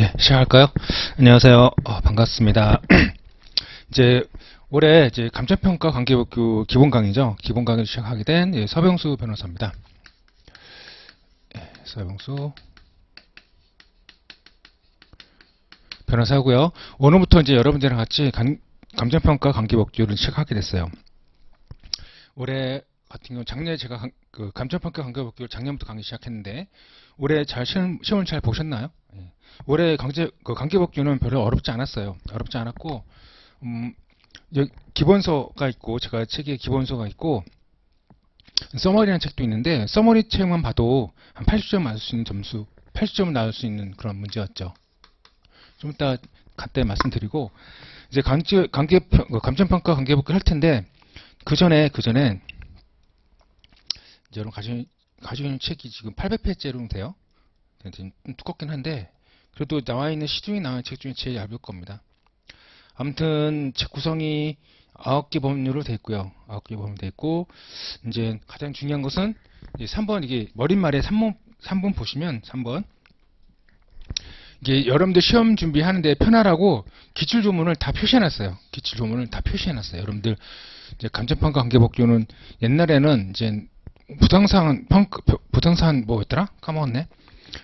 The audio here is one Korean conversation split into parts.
예, 시작할까요? 안녕하세요. 반갑습니다. 이제 올해 이제 감정평가 관계법규 기본 강의죠. 기본 강의를 시작하게 된 서병수 변호사입니다. 서병수 변호사고요. 오늘부터 이제 여러분들이랑 같이 감정평가 관계법규를 시작하게 됐어요. 올해 같은 경우 작년에 제가 감정평가 관계법규를 작년부터 강의 시작했는데 올해 시험을 잘 보셨나요? 올해 관계법규는 별로 어렵지 않았어요. 어렵지 않았고 기본서가 있고 제가 책에 기본서가 있고 서머리라는 책도 있는데 서머리 책만 봐도 한 80점 맞을 수 있는 점수 80점을 나올 수 있는 그런 문제였죠. 좀 이따 그때 말씀드리고 이제 감정평가 관계법규 할 텐데 그 전에 이제 여러분 가지고 있는 책이 지금 800페이지로 돼요. 좀 두껍긴 한데 그래도 나와 있는 시중에 나온 책 중에 제일 얇을 겁니다. 아무튼 책 구성이 9개 법률로 되어 있고요. 9개 법률로 되어 있고 이제 가장 중요한 것은 이제 3번 이게 머릿말에 3번 보시면 3번 이게 여러분들 시험 준비하는데 편하라고 기출조문을 다 표시해놨어요. 기출조문을 다 표시해놨어요. 여러분들 이제 감정평가 관계법규는 옛날에는 이제 부동산 뭐였더라? 까먹었네.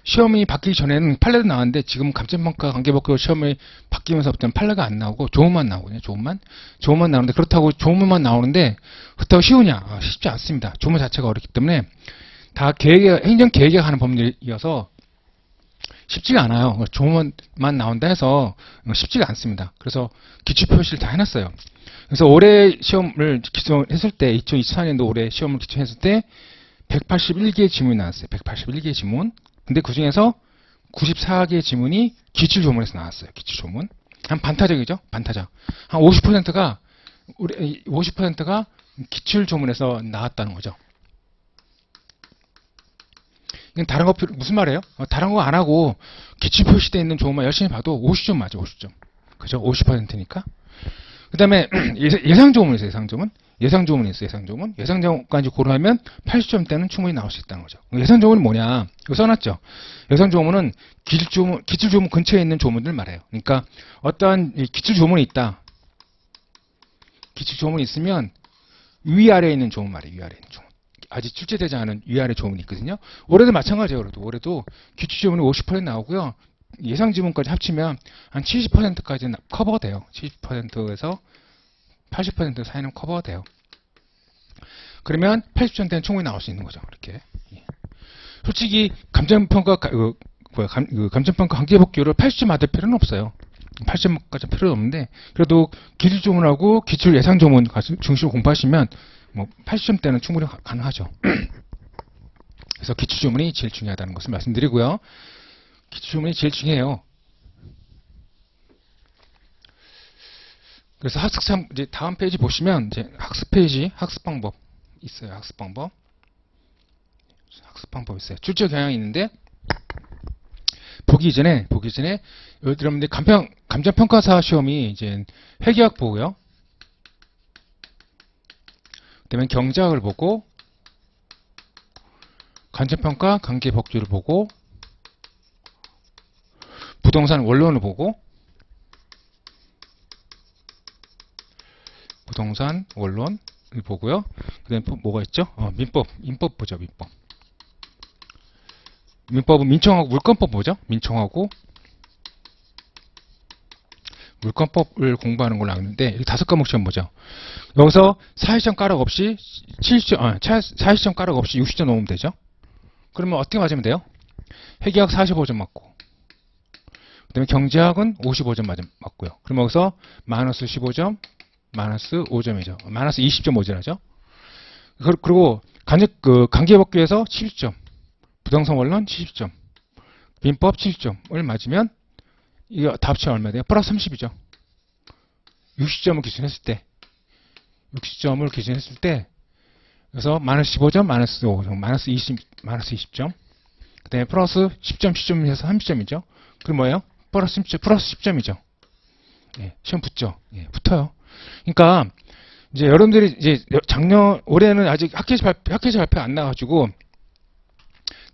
시험이 바뀌기 전에는 판례도 나왔는데 지금 감정평가 관계법규 시험이 바뀌면서부터는 판례가 안 나오고 조문만 나오거든요. 조문만 나오는데 그렇다고 조문만 나오는데 그렇다고 쉬우냐? 쉽지 않습니다. 조문 자체가 어렵기 때문에 다 행정계획에 하는 법률이어서 쉽지가 않아요. 조문만 나온다 해서 쉽지가 않습니다. 그래서 기출표시를 다 해놨어요. 그래서 올해 시험을 기초했을 때 2024년도 올해 시험을 기초했을 때 181개의 지문이 나왔어요. 181개의 지문. 근데 그 중에서 94개의 지문이 기출조문에서 나왔어요. 기출조문. 한 반타작이죠. 반타작. 한 50%가 기출조문에서 나왔다는 거죠. 이건 다른 거 무슨 말이에요? 다른 거 안 하고 기출 표시되어 있는 조문만 열심히 봐도 50점 맞아. 50점. 그죠? 50%니까. 그 다음에 예상조문이 있어요. 예상조문이 있어요. 예상조문까지 고려하면 80점대는 충분히 나올 수 있다는 거죠. 예상조문이 뭐냐? 이거 써놨죠. 예상조문은 기출조문 근처에 있는 조문들 말해요. 그러니까 어떠한 기출조문이 있다. 기출조문이 있으면 위아래에 있는 조문 말이에요. 위아래에 있는 조문. 아직 출제되지 않은 위아래 조문이 있거든요. 올해도 마찬가지예요. 올해도 기출조문이 50% 나오고요. 예상지문까지 합치면 한 70%까지 커버가 돼요. 70%에서 80% 사이는 커버가 돼요. 그러면 80점대는 충분히 나올 수 있는 거죠. 이렇게. 솔직히 감정평가 관계법규를 80점 맞을 필요는 없어요. 80점까지 필요는 없는데 그래도 기출조문하고 기출 예상조문 중심으로 공부하시면 뭐 80점대는 충분히 가능하죠. 그래서 기출조문이 제일 중요하다는 것을 말씀드리고요. 기출조문이 제일 중요해요. 그래서 이제 다음 페이지 보시면 이제 학습 방법 있어요. 학습 방법 있어요. 출제 경향이 있는데 보기 전에 여러분들 감정평가사 시험이 이제 회계학 보고요. 그다음에 경제학을 보고 감정평가 관계법규를 보고 부동산 원론을 보고 부동산 원론을 보고요. 그 다음에 뭐가 있죠? 민법 보죠. 민법은 민청하고 물권법 보죠. 민청하고 물권법을 공부하는 걸로 아는데 5과목 시험 보죠. 여기서 40점 까락 없이 40점 까락 없이 60점 넘으면 되죠. 그러면 어떻게 맞으면 돼요? 회계학 45점 맞고 그 다음에 경제학은 55점 맞고요. 그럼 여기서 마이너스 15점 마이너스 5점이죠. 마이너스 20점 모자라죠. 그리고 관계법규에서 70점, 부동산 원론 70점, 민법 70점을 맞으면 이거 다 합치면 얼마 돼요? 플러스 30이죠. 60점을 기준했을 때 그래서 마이너스 15점, 마이너스 5점, 마이너스 20점, 그 다음에 플러스 10점, 10점에서 30점이죠. 그럼 뭐예요? 플러스 10점이죠. 예, 시험 붙죠. 예, 붙어요. 그러니까 이제 여러분들이 이제 올해는 아직 학회에서 발표 안 나가지고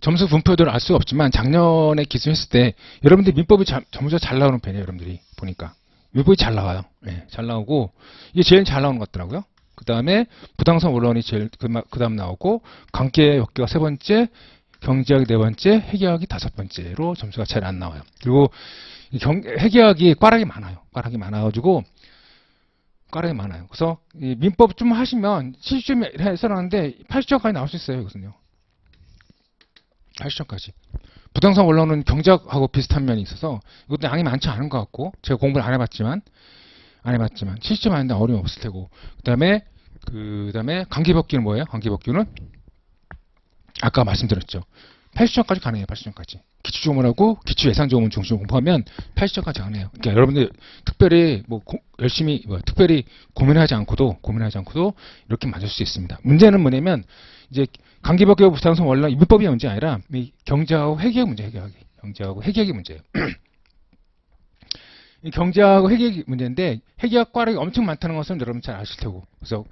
점수 분포도를 알 수가 없지만 작년에 기술했을 때 여러분들 민법이 점수가 잘 나오는 편이에요. 여러분들이 보니까 민법이 잘 나와요. 네, 잘 나오고 이게 제일 잘 나오는 것 같더라고요. 그 다음에 부당성 원론이 제일 그 다음 나오고 관계 역계가 세 번째, 경제학이 네 번째, 회계학이 다섯 번째로 점수가 잘 안 나와요. 그리고 회계학이 꽈락이 많아요. 꽈락이 많아가지고 꽈락이 많아요. 그래서 이 민법 좀 하시면 70점 해서 하는데 80점까지 나올 수 있어요. 이것은요. 80점까지. 부동산 원론은 경제학하고 비슷한 면이 있어서 이것도 양이 많지 않은 것 같고 제가 공부를 안 해봤지만 70점 하는데 어려움이 없을 테고 그 다음에 관계법규는 뭐예요? 관계법규는 아까 말씀드렸죠. 80점까지 가능해요. 80점까지. 기출조문하고 기출예상조문 중심으로 공부하면 80점까지 가능해요. 그러니까 여러분들 특별히 열심히 특별히 고민하지 않고도 이렇게 맞을 수 있습니다. 문제는 뭐냐면 이제 관계법규 부당성 원론 민법이 문제 아니라 경제하고 회계학 문제, 경제하고 회계학이 문제예요. 이 경제하고 회계학이 문제인데 회계학 꽈락이 엄청 많다는 것은 여러분 잘 아실 테고 그래서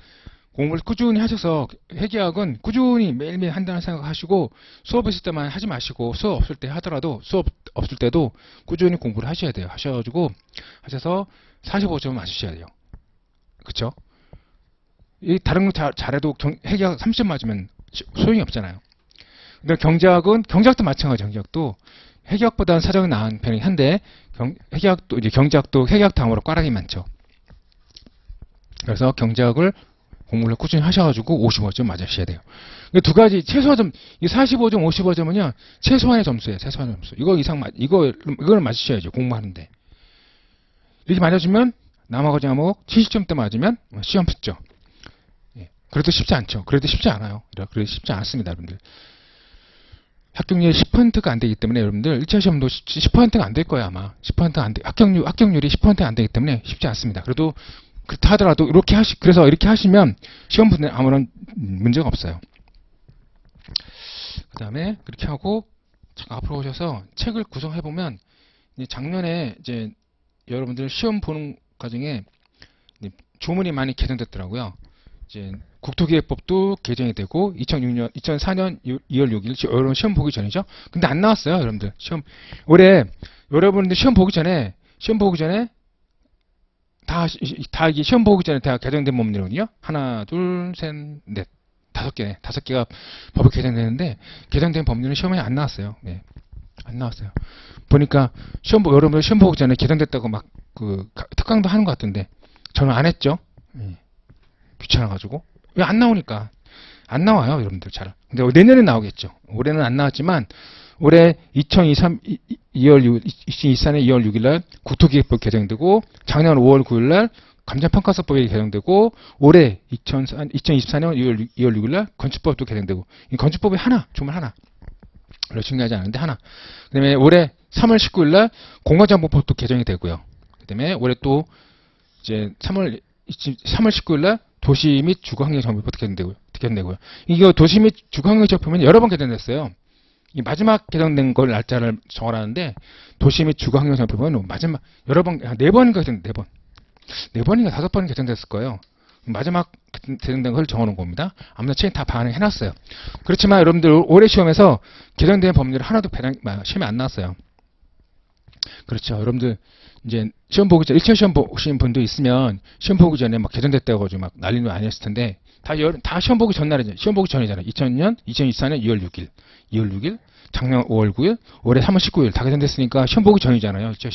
공부를 꾸준히 하셔서 회계학은 꾸준히 매일매일 한다는 생각하시고 수업 있을 때만 하지 마시고 수업 없을 때 하더라도 수업 없을 때도 꾸준히 공부를 하셔야 돼요. 하셔서 45점 맞으셔야 돼요. 그쵸? 이 다른 거 잘해도 회계학 30점 맞으면 소용이 없잖아요. 근데 경제학도 마찬가지. 경제학도 회계학보다는 사정이 나은 편이긴 한데 회계학도 이제 경제학도 회계학 다음으로 꽈락이 많죠. 그래서 경제학을 공부를 꾸준히 하셔가지고 55점 맞으셔야 돼요. 두 가지 최소점 45점, 55점은요 최소한의 점수예요. 최소한의 점수. 이걸 맞으셔야죠. 공부하는데 이렇게 맞아주면 남아가지 과목 70점대 맞으면 시험 붙죠. 그래도 쉽지 않죠. 그래도 쉽지 않아요. 그래도 쉽지 않습니다, 여러분들. 합격률이 10%가 안 되기 때문에 여러분들 1차 시험도 10%가 안 될 거예요, 아마. 10%가 안 돼. 합격률이 10%가 안 되기 때문에 쉽지 않습니다. 그래도 그렇다 하더라도 그래서 이렇게 하시면 시험 분에 아무런 문제가 없어요. 그 다음에 그렇게 하고 잠깐 앞으로 오셔서 책을 구성해 보면 작년에 이제 여러분들 시험 보는 과정에 조문이 많이 개정됐더라고요. 이제 국토기획법도 개정이 되고 2004년 2월 6일 여러분 시험 보기 전이죠. 근데 안 나왔어요, 여러분들. 올해 여러분들 시험 보기 전에 다 이게 시험 보기 전에 다 개정된 법률이거든요. 하나, 둘, 셋, 넷, 다섯 개가 법이 개정되는데 개정된 법률은 시험에 안 나왔어요. 네, 안 나왔어요. 보니까 여러분들 시험 보기 전에 개정됐다고 막 특강도 하는 것 같은데 저는 안 했죠. 귀찮아가지고 왜 안 나오니까 안 나와요, 여러분들 잘. 근데 내년에 나오겠죠. 올해는 안 나왔지만 올해 2024년 2월 6일날 국토기획법 개정되고 작년 5월 9일날 감정평가서법이 개정되고 올해 2024년 2월 6일날 건축법도 개정되고 이 건축법이 조문 하나 별로 중요하지 않은데 하나. 그 다음에 올해 3월 19일날 공간정보법도 개정이 되고요. 그 다음에 올해 또 이제 3월 19일날 도시 및 주거환경정보법도 개정되고요. 이거 도시 및 주거환경정보법은 여러 번 개정됐어요. 이 마지막 개정된 걸 날짜를 정하라는데 도시 및 주거환경정보법은 마지막 여러 번, 4번인가 개정된 4번인가 5번 개정됐을 거예요. 마지막 개정된 걸 정하는 겁니다. 아무나 책에 다 반영해놨어요. 그렇지만 여러분들 올해 시험에서 개정된 법률이 하나도 시험에 안 나왔어요. 그렇죠. 여러분들 이제 시험 보기 전 1차 시험 보신 분도 있으면 시험 보기 전에 막 개정됐다고 가지고 막 난리도 아니었을 텐데 다 시험 보기 전날이죠. 시험 보기 전이잖아요. 2024년 2월 6일, 작년 5월 9일, 올해 3월 19일 다 개정됐으니까 시험 보기 전이잖아요. 1차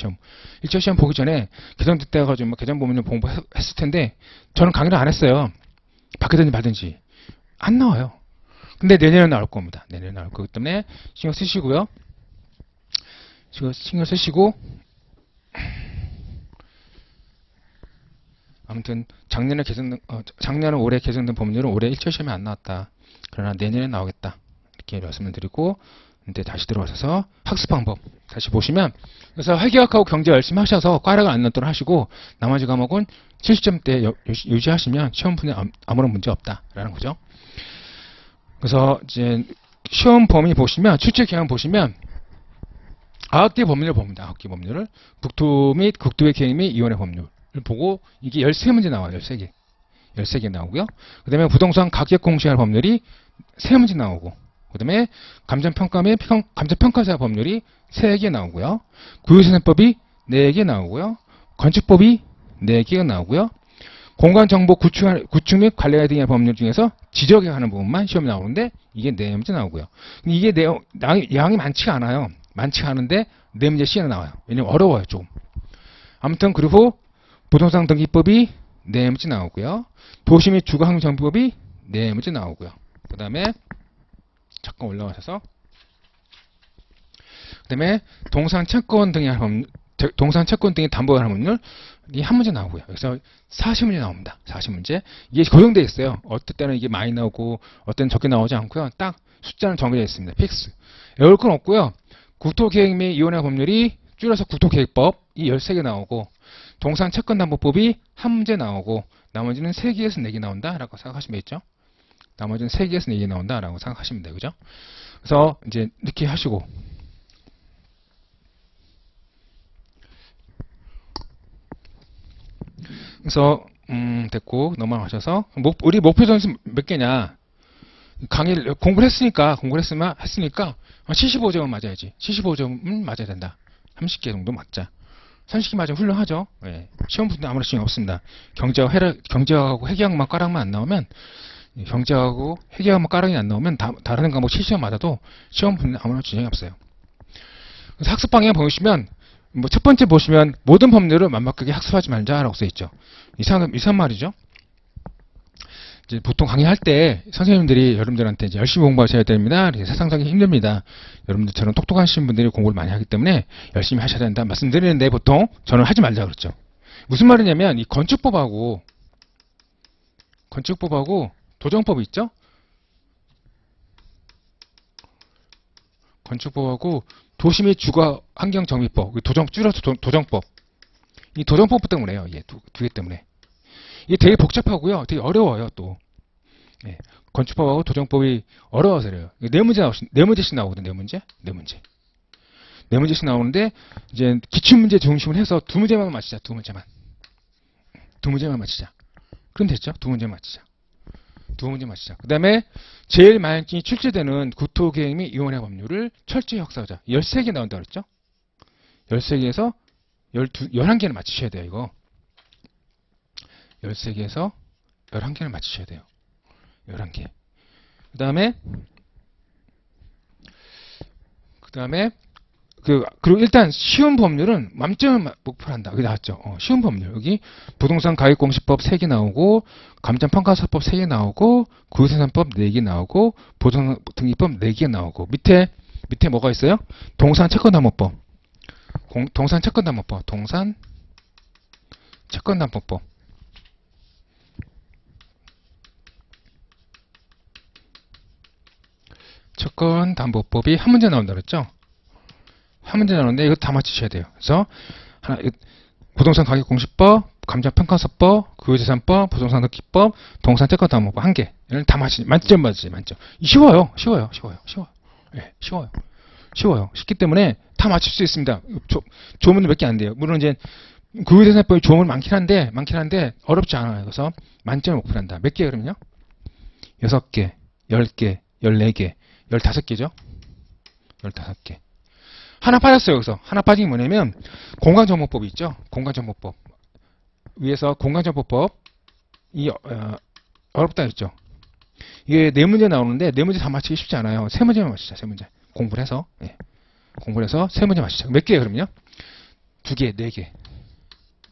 시험 보기 전에 개정됐다고 가지고 막 개정 법률 공부했을 텐데 저는 강의를 안 했어요. 받든지 말든지 안 나와요. 근데 내년에 나올 겁니다. 내년에 나올 거기 때문에 신경 쓰시고요. 신경 쓰시고 아무튼 작년에 올해 개정된 법률은 올해 1차 시험에 안 나왔다. 그러나 내년에 나오겠다. 이렇게 말씀을 드리고 이제 다시 들어가셔서 학습 방법 다시 보시면 그래서 회계학하고 경제 열심히 하셔서 꽈락을 안 넣도록 하시고 나머지 과목은 70점대 유지하시면 시험 분에 아무런 문제 없다라는 거죠. 그래서 이제 시험 범위 보시면 출제 기간 보시면 9개 법률을 봅니다. 9개 법률을 국토 및 국토의 계획 및 이혼의 법률을 보고 이게 13문제 나와요. 13개 나오고요. 그 다음에 부동산 가격 공시할 법률이 3문제 나오고 그 다음에 감정평가 및 감정평가사 법률이 3개 나오고요. 구조생산법이 4개 나오고요. 건축법이 4개가 나오고요. 공간정보 구축 및 관리에 대한 법률 중에서 지적에 관한 부분만 시험에 나오는데 이게 4문제 나오고요. 이게 양이 많지가 않아요. 많지가 않은데 4문제 시험에 나와요. 왜냐면 어려워요, 좀. 아무튼 그리고 부동산 등기법이 4문제 나오고요. 도시 및 주거환경정비법이 4문제 나오고요. 그 다음에 잠깐 올라가셔서 그 다음에 동산 채권 등의 담보에 관한 법률 이 한 문제 나오고요. 여기서 40문제 나옵니다. 40문제. 이게 고정되어 있어요. 어떨 때는 이게 많이 나오고 어떨 때는 적게 나오지 않고요. 딱 숫자는 정해져 있습니다. 픽스. 외울 건 없고요. 국토계획 및 이혼의 법률이 줄여서 국토계획법 이 13개 나오고 동산 채권담보법이 한 문제 나오고 나머지는 3개에서 4개 나온다라고 생각하시면 되겠죠. 나머지는 3개에서 4개 나온다라고 생각하시면 돼요. 그죠? 그래서 이제 이렇게 하시고 그래서 됐고 넘어가셔서 우리 목표 점수 몇 개냐? 강의를 공부를 했으니까 75점은 맞아야지. 75점은 맞아야 된다. 30개 정도 맞자. 30개 맞으면 훌륭하죠. 예. 시험 분도 아무런 신경 없습니다. 경제학하고 회계학만 까락만 안 나오면 경제하고 회계학만 까락이 안 나오면 다른 과목 70점 맞아도 시험 분도 아무런 진행이 없어요. 그래서 학습 방향 보시면 첫 번째 보시면 모든 법률을 만막하게 학습하지 말자라고 써 있죠. 이상한 말이죠. 이제 보통 강의할 때 선생님들이 여러분들한테 이제 열심히 공부하셔야 됩니다. 세상적인 힘듭니다. 여러분들처럼 똑똑하신 분들이 공부를 많이 하기 때문에 열심히 하셔야 된다 말씀드리는데 보통 저는 하지 말자 그랬죠. 무슨 말이냐면 이 건축법하고 도정법이 있죠. 건축법하고 도시 및 주거 환경 정비법, 줄여서 도정법. 이 도정법 때문에요. 예, 두 개 때문에. 이게 되게 복잡하고요. 되게 어려워요, 또. 예, 건축법하고 도정법이 어려워서 그래요. 4문제씩 나오거든요, 4문제씩 나오는데, 이제 기출문제 중심으로 해서 2문제만 맞히자, 2문제만. 2문제만 맞히자. 그럼 됐죠? 2문제만 맞히자. 2문제 맞히자. 그 다음에 제일 많이 출제되는 국토계획 및 이혼의 법률을 철저히 학습하자. 13개 나온다 그랬죠? 13개에서 11개를 맞히셔야 돼요, 이거. 13개에서 11개를 맞히셔야 돼요. 11개. 그 다음에, 그리고 일단 쉬운 법률은 만점을 목표로 한다. 여기 나왔죠. 쉬운 법률. 여기 부동산 가격공시법 3개 나오고, 감정평가사법 3개 나오고, 구조생산법 4개 나오고, 부동산 등기법 4개 나오고, 밑에 뭐가 있어요? 동산 채권담보법. 동산 채권담보법. 채권담보법이 한 문제 나온다 그랬죠? 한 문제 나오는데 이거 다 맞히셔야 돼요. 그래서 부동산 가격공시법, 감정평가사법, 구조재산법, 부동산 등기법, 동산 채권담보법 1개. 이런 다 만점 맞지, 만점. 쉬워요. 예, 쉬워요. 쉽기 때문에 다 맞출 수 있습니다. 조문도 몇 개 안 돼요. 물론 이제 구조재산법이 조문 많긴 한데 어렵지 않아요. 그래서 만점을 목표로 한다. 몇 개 그러면요? 6개, 10개, 14개, 15개죠? 15개. 하나 빠졌어요, 여기서. 하나 빠진 게 뭐냐면, 공간정보법이 있죠? 공간정보법. 위에서 공간정보법, 어렵다 했죠? 이게 4문제 나오는데, 4문제 다 맞히기 쉽지 않아요. 3문제만 맞히자, 3문제. 공부를 해서, 예. 공부를 해서 3문제 맞히자. 몇 개예요, 그러면요? 2개, 4개.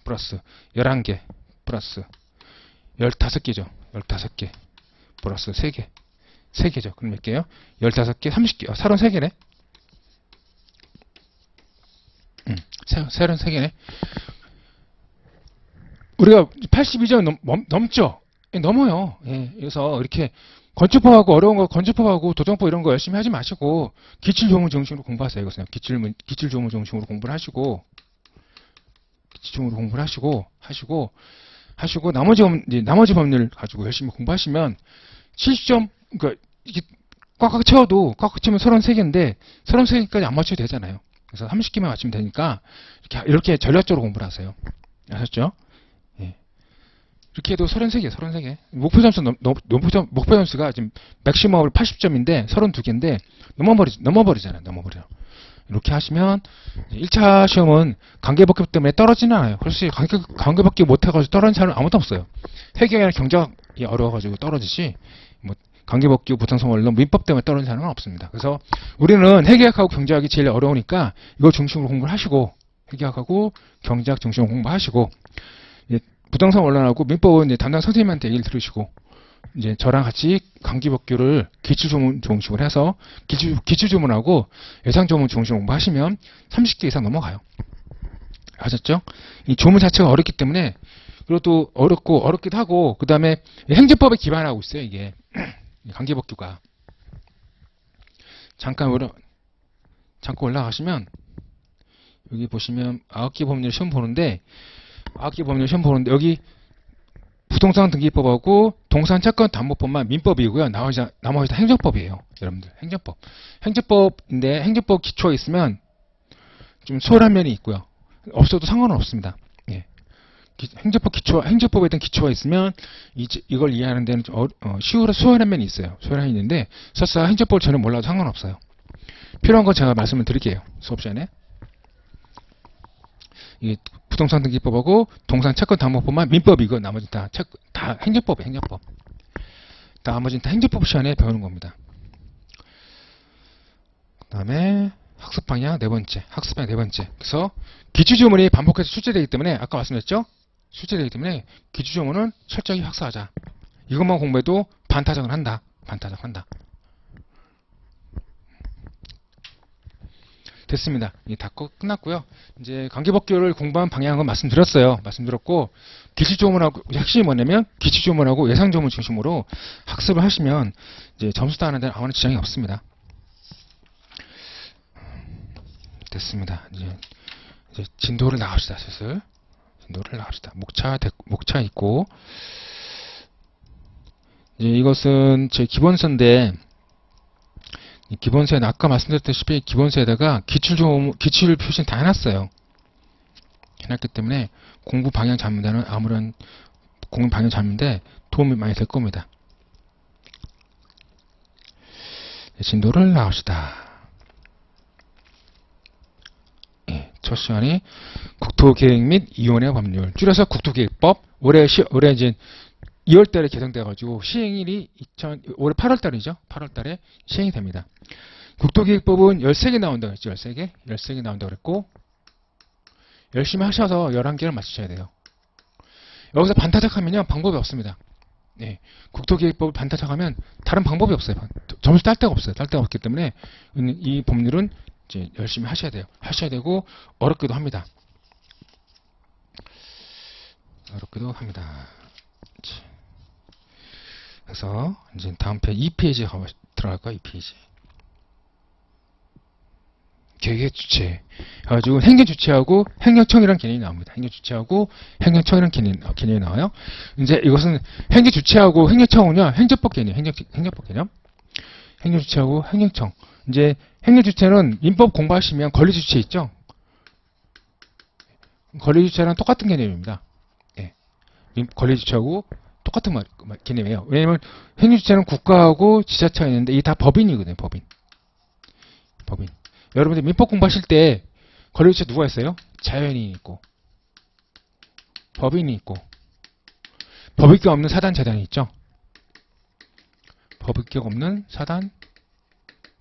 플러스, 11개. 플러스, 15개죠? 15개. 플러스 3개. 3개죠. 그럼 몇 개요? 15개, 30개. 33개네? 33개네. 우리가 82점 넘죠? 예, 넘어요. 예, 그래서 이렇게 건축법하고 어려운 거, 건축법하고 도정법 이런 거 열심히 하지 마시고, 기출조문 중심으로 공부하세요. 이것은 기출조문 중심으로 공부를 하시고, 나머지 법률 가지고 열심히 공부하시면, 70점, 그러니까, 이게 꽉꽉 채워도, 꽉꽉 채우면 33개인데, 33개까지 안 맞춰도 되잖아요. 그래서 30개만 맞추면 되니까, 이렇게 전략적으로 공부를 하세요. 아셨죠? 예. 이렇게 해도 33개, 33개. 목표 점수, 목표 점수가 지금 맥시멈을 80점인데 32개인데 넘어버리잖아요. 넘어버려. 이렇게 하시면 1차 시험은 관계법규 때문에 떨어지는 않아요. 솔직히 관계법규 못해가지고 떨어진 사람은 아무도 없어요. 회계나 경제학이 어려워가지고 떨어지지 뭐 관계법규, 부동산 원론, 민법 때문에 떨어진 사람은 없습니다. 그래서 우리는 회계학하고 경제학이 제일 어려우니까 이거 중심으로 공부를 하시고 회계학하고 경제학 중심으로 공부하시고 부동산 원론하고 민법은 이제 담당 선생님한테 얘기를 들으시고 이제 저랑 같이 관계법규를 기출조문 중심으로 해서 기출조문하고 예상조문 중심으로 공부하시면 30개 이상 넘어가요. 아셨죠? 이 조문 자체가 어렵기 때문에 그리고 또 어렵기도 하고 그 다음에 행정법에 기반하고 있어요. 이게 관계법규가 잠깐 올라가시면 여기 보시면 9개 법률 시험 보는데 여기 부동산 등기법하고 동산채권담보법만 민법이고요. 나머지 다 행정법이에요. 여러분들 행정법인데 행정법 기초가 있으면 좀 소홀한 면이 있고요. 없어도 상관은 없습니다. 예. 행정법에 대한 기초가 있으면 이걸 이해하는 데는 좀 수월한 면이 있어요. 수월한 면이 있는데 설사 행정법을 전혀 몰라도 상관없어요. 필요한 건 제가 말씀을 드릴게요. 수업 시간에. 이 부동산 등기법하고 동산채권담보법만 민법이고 나머지 다 행정법이에요. 행정법. 나머지는 다 행정법 시간에 배우는 겁니다. 그 다음에 학습 방향 네 번째. 그래서 기출조문이 반복해서 출제되기 때문에 아까 말씀드렸죠? 출제되기 때문에 기출조문은 철저히 학습하자. 이것만 공부해도 반타작을 한다. 됐습니다. 다 끝났고요. 이제 관계법규를 공부한 방향은 말씀드렸고 기출조문하고 핵심이 뭐냐면 기출조문하고 예상조문 중심으로 학습을 하시면 이제 점수 따는 데는 아무런 지장이 없습니다. 됐습니다. 이제 진도를 나갑시다. 슬슬 진도를 나갑시다. 목차 있고 이제 이것은 제 기본서인데 이 기본서에는 아까 말씀드렸다시피 기본서에다가 기출 표시는 다 해놨어요. 해놨기 때문에 공부 방향 잡는 데는 아무런 공부 방향 잡는데 도움이 많이 될 겁니다. 진도를 나옵시다. 예, 첫 시간이 국토계획 및 이혼의 법률 줄여서 국토계획법 올해 이제 2월달에 개정돼가지고 시행일이 올해 8월달이죠. 8월달에 시행이 됩니다. 국토계획법은 13개 나온다고 했죠. 13개 나온다고 그랬고 열심히 하셔서 11개를 맞추셔야 돼요. 여기서 반타작하면요 방법이 없습니다. 네, 국토계획법을 반타작하면 다른 방법이 없어요. 점수 딸 데가 없어요. 딸 데가 없기 때문에 이 법률은 이제 열심히 하셔야 돼요. 하셔야 되고 어렵기도 합니다. 그래서 이제 다음 페이지 2페이지에 들어갈까요? 2페이지. 계획 주체. 그래가지고 행정주체하고 행정청이라는 개념이 나옵니다. 행정주체하고 행정청이라는 개념이 나와요. 이제 이것은 행정주체하고 행정청은요, 행정법 개념. 행정주체하고 행정청. 이제 행정주체는 민법 공부하시면 권리주체 있죠? 권리주체랑 똑같은 개념입니다. 예. 권리주체하고 똑같은 개념이에요. 왜냐면 행정주체는 국가하고 지자체가 있는데 이게 다 법인이거든요. 법인. 여러분들 민법 공부하실 때 권리주체 누가 있어요? 자연인이 있고 법인이 있고 법익격 없는 사단 재단이 있죠. 법익격 없는 사단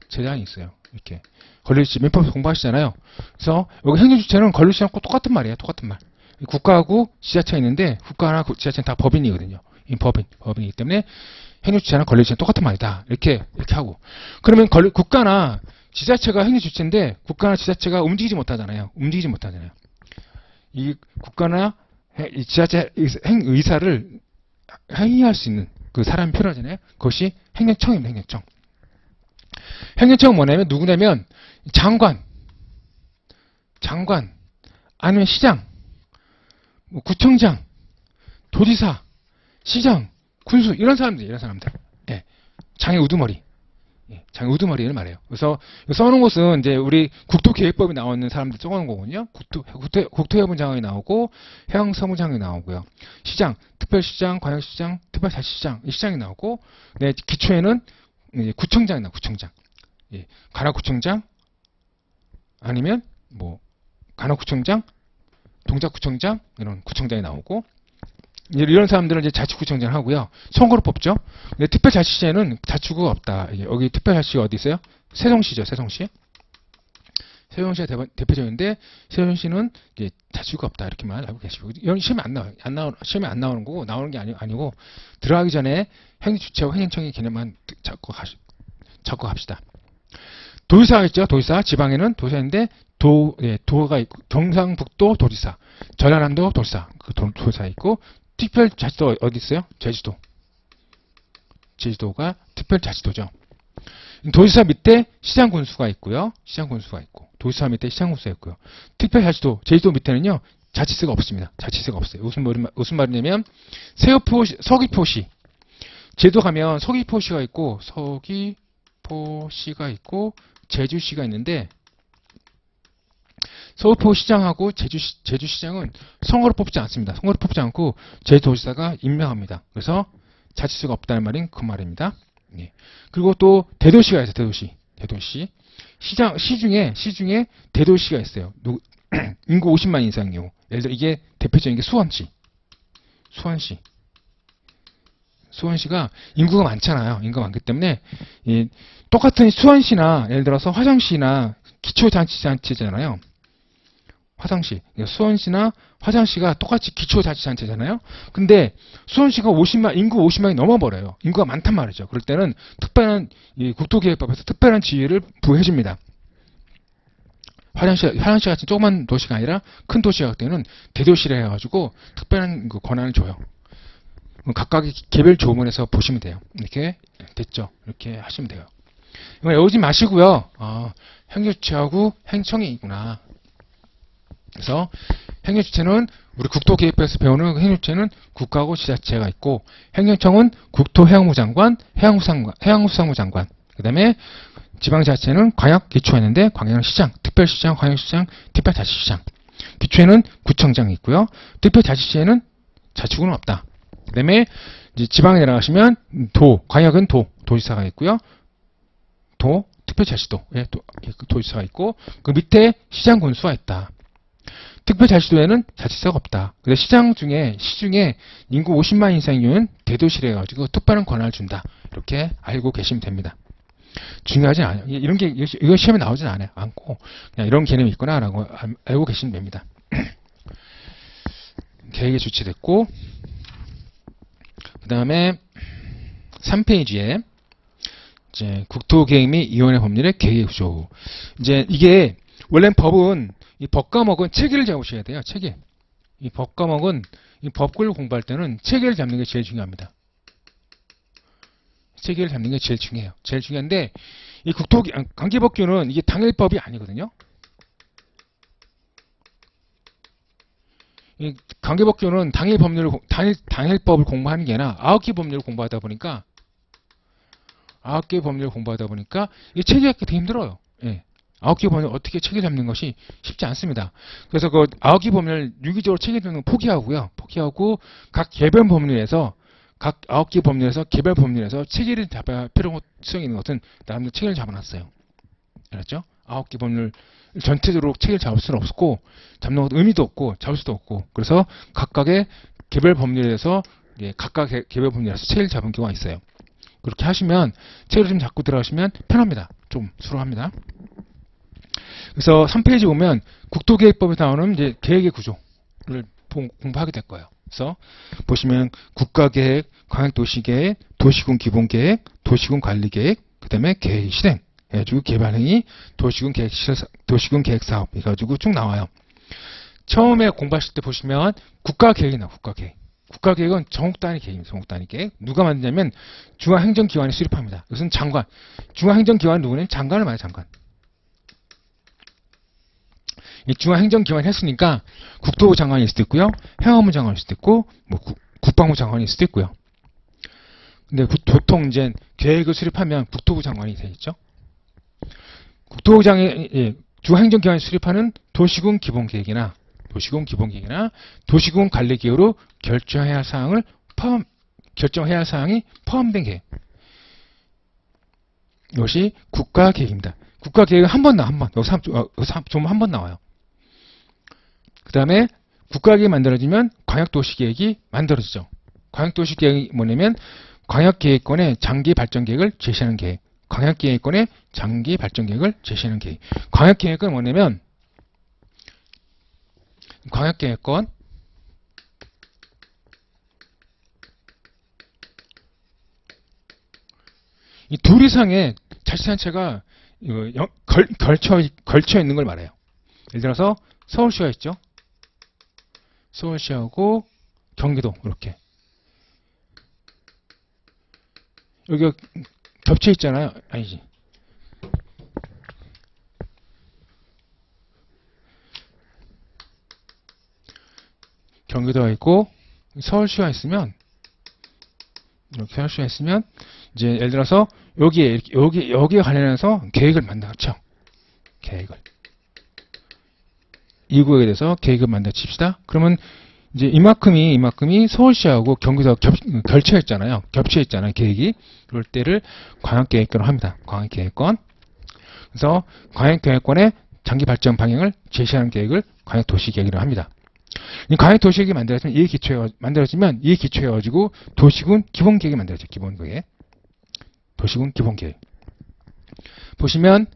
재단이 있어요. 이렇게 권리주체 민법 공부하시잖아요. 그래서 여기 행정주체는 권리주체랑 똑같은 말이에요. 똑같은 말. 국가하고 지자체가 있는데 국가나 지자체는 다 법인이거든요. 법인이기 때문에 행정주체랑 권리주체는 똑같은 말이다. 이렇게 하고 그러면 국가나 지자체가 행정주체인데 국가나 지자체가 움직이지 못하잖아요. 이 국가나 지자체 행의사를 행위할 수 있는 그 사람이 필요하잖아요. 그것이 행정청입니다. 행정청. 행정청은 뭐냐면 누구냐면 장관 아니면 시장, 뭐 구청장, 도지사, 시장, 군수 이런 사람들. 예. 장의 우두머리. 장의 우두머리를 말해요. 그래서 써놓은 것은 이제 우리 국토계획법에 나오는 사람들 써놓은 거거든요. 국토해양부 장관이 나오고 해양사무장관이 나오고요. 시장, 특별시장, 광역시장, 특별자치시장 이 시장이 나오고, 네, 기초에는 구청장이 나와. 구청장. 예, 관악구청장 아니면 뭐 관악구청장, 동작구청장 이런 구청장이 나오고, 이런 사람들은 이제 자치구청장 하고요. 선거로 뽑죠. 근데 특별자치시에는 자치구가 없다. 여기 특별자치가 어디 있어요? 세종시죠. 세종시. 세종시가 대표적인데 세종시는 이제 자치구가 없다 이렇게만 알고 계시고, 이런 시험에 안 나와요. 시험에 안 나오는 거고, 나오는 게 아니고 들어가기 전에 행정주체하고 행정청의 개념만 잡고 갑시다. 도지사가 있죠. 도지사. 지방에는 도지사인데 도가 있고, 경상북도 도지사, 전라남도 도지사, 그 도지사 있고, 특별자치도 어디 있어요? 제주도. 제주도가 특별자치도죠. 도지사 밑에 시장군수가 있고요. 시장군수가 있고, 도지사 밑에 시장군수가 있고요. 특별자치도, 제주도 밑에는요, 자치세가 없습니다. 자치세가 없어요. 무슨 말이냐면, 서귀포시. 제주도 가면 서귀포시가 있고, 제주시가 있는데, 서귀포시장하고 제주시장은 선거로 뽑지 않습니다. 선거로 뽑지 않고 제주도지사가 임명합니다. 그래서 자치수가 없다는 말인 그 말입니다. 예. 그리고 또 대도시가 있어요. 대도시. 시중에 대도시가 있어요. 인구 50만 이상이요. 예를 들어 이게 대표적인 게 수원시가 인구가 많잖아요. 인구가 많기 때문에 똑같은 수원시나 예를 들어서 화성시나 기초자치단체잖아요. 수원시나 화성시가 똑같이 기초자치단체잖아요. 근데 수원시가 인구 50만이 넘어버려요. 인구가 많단 말이죠. 그럴 때는 특별한 국토계획법에서 특별한 지위를 부여해줍니다. 화성시 같은 조그만 도시가 아니라 큰 도시가 할 때는 대도시라 해가지고 특별한 권한을 줘요. 각각의 개별 조문에서 보시면 돼요. 이렇게 됐죠. 이렇게 하시면 돼요. 이걸 외우지 마시고요. 행정주체하고 행정청이 있구나. 그래서 행정주체는 우리 국토계획법에서 배우는 행정주체는 국가고 지자체가 있고, 행정청은 국토해양부 장관, 해양수산부 장관. 그 다음에 지방자치는 광역 기초했는데 광역은 시장, 특별시장, 광역시장, 특별자치시장. 기초에는 구청장이 있고요. 특별자치시에는 자치구는 없다. 그 다음에 지방에 내려가시면 광역은 도지사가 있고요. 특별자치도, 도지사가 있고, 그 밑에 시장군수가 있다. 특별자치도에는 자치사가 없다. 그래서 시중에 인구 50만 이상이면 대도시래 가지고 특별한 권한을 준다. 이렇게 알고 계시면 됩니다. 중요하진 않아요. 이런 게 이거 시험에 나오진 않고 그냥 이런 개념이 있구나라고 알고 계시면 됩니다. 계획이 주체됐고, 그 다음에 3페이지에 이제 국토계획 및 이원의 법률의 계획 구조. 이제 이게 원래 법은 이 법 과목은 체계를 잡으셔야 돼요. 체계. 이 법 과목은 이 법을 공부할 때는 체계를 잡는 게 제일 중요합니다. 체계를 잡는 게 제일 중요해요. 제일 중요한데 이 관계법규는 이게 당일법이 아니거든요. 이 관계법규는 당일법을 공부하는 게 아니라 9개 법률을 공부하다 보니까 이 체계하기 되게 힘들어요. 예. 9개 법률 어떻게 체계 잡는 것이 쉽지 않습니다. 그래서 그 9개 법률 유기적으로 체계 잡는 건 포기하고 각 개별 법률에서 각 9개 법률에서 개별 법률에서 체계를 잡아야 필요성이 있는 것은 나름대로 체계를 잡아놨어요. 알았죠? 9개 법률 전체적으로 체계를 잡을 수는 없고 잡는 것도 의미도 없고 잡을 수도 없고, 그래서 각각의 개별 법률에서 각각 개별 법률에서 체계를 잡은 경우가 있어요. 그렇게 하시면 체계를 좀 잡고 들어가시면 편합니다. 좀 수월합니다. 그래서 3페이지 보면 국토계획법에 나오는 이제 계획의 구조를 공부하게 될 거예요. 그래서 보시면 국가계획, 광역도시계획, 도시군 기본계획, 도시군 관리계획, 그 다음에 계획 실행, 해가지고 개발행위, 도시군 계획사업 해가지고 쭉 나와요. 처음에 공부하실 때 보시면 국가계획이 나와요. 국가계획은 전국단위 계획입니다. 전국단위 계획. 누가 만드냐면 중앙행정기관이 수립합니다. 이것은 장관. 중앙행정기관은 누구냐면 장관을 말해요. 장관. 이 중앙행정기관이 했으니까 국토부 장관일 수도 있고요. 행안부 장관일 수도 있고, 뭐 국방부 장관일 수도 있고요. 근데 보통 이제 계획을 수립하면 국토부 장관이 되겠죠. 국토부 중앙행정기관이 수립하는 도시군 기본계획이나 도시군 관리계획으로 결정해야 할 사항을 결정해야 할 사항이 포함된 계획. 이것이 국가계획입니다. 국가계획은 한 번 나와, 한 번. 여기서 좀 한 번 나와요. 그 다음에 국가계획이 만들어지면 광역도시계획이 만들어지죠. 광역도시계획이 뭐냐면 광역계획권의 장기발전계획을 제시하는 계획. 광역계획권의 장기발전계획을 제시하는 계획. 광역계획은 뭐냐면 광역계획권 이 둘 이상의 자치단체가 걸쳐 있는 걸 말해요. 예를 들어서 서울시가 있죠. 서울시하고 경기도 이렇게 여기가 겹쳐 있잖아요. 아니지. 경기도가 있고 서울시가 있으면 이렇게 서울시가 있으면 이제 예를 들어서 여기에 관련해서 계획을 만들었죠. 계획을 이 구역에 대해서 계획을 만들어 칩시다. 그러면 이제 이만큼이 서울시하고 경기도가 겹쳐 있잖아요. 계획이. 그럴 때를 광역계획권으로 합니다. 광역계획권. 그래서 광역계획권의 장기 발전 방향을 제시하는 계획을 광역도시계획이라고 합니다. 이 광역도시계획이 만들어지면 이에 기초해가지고 도시군 기본계획이 만들어져요. 기본계획. 도시군 기본계획. 보시면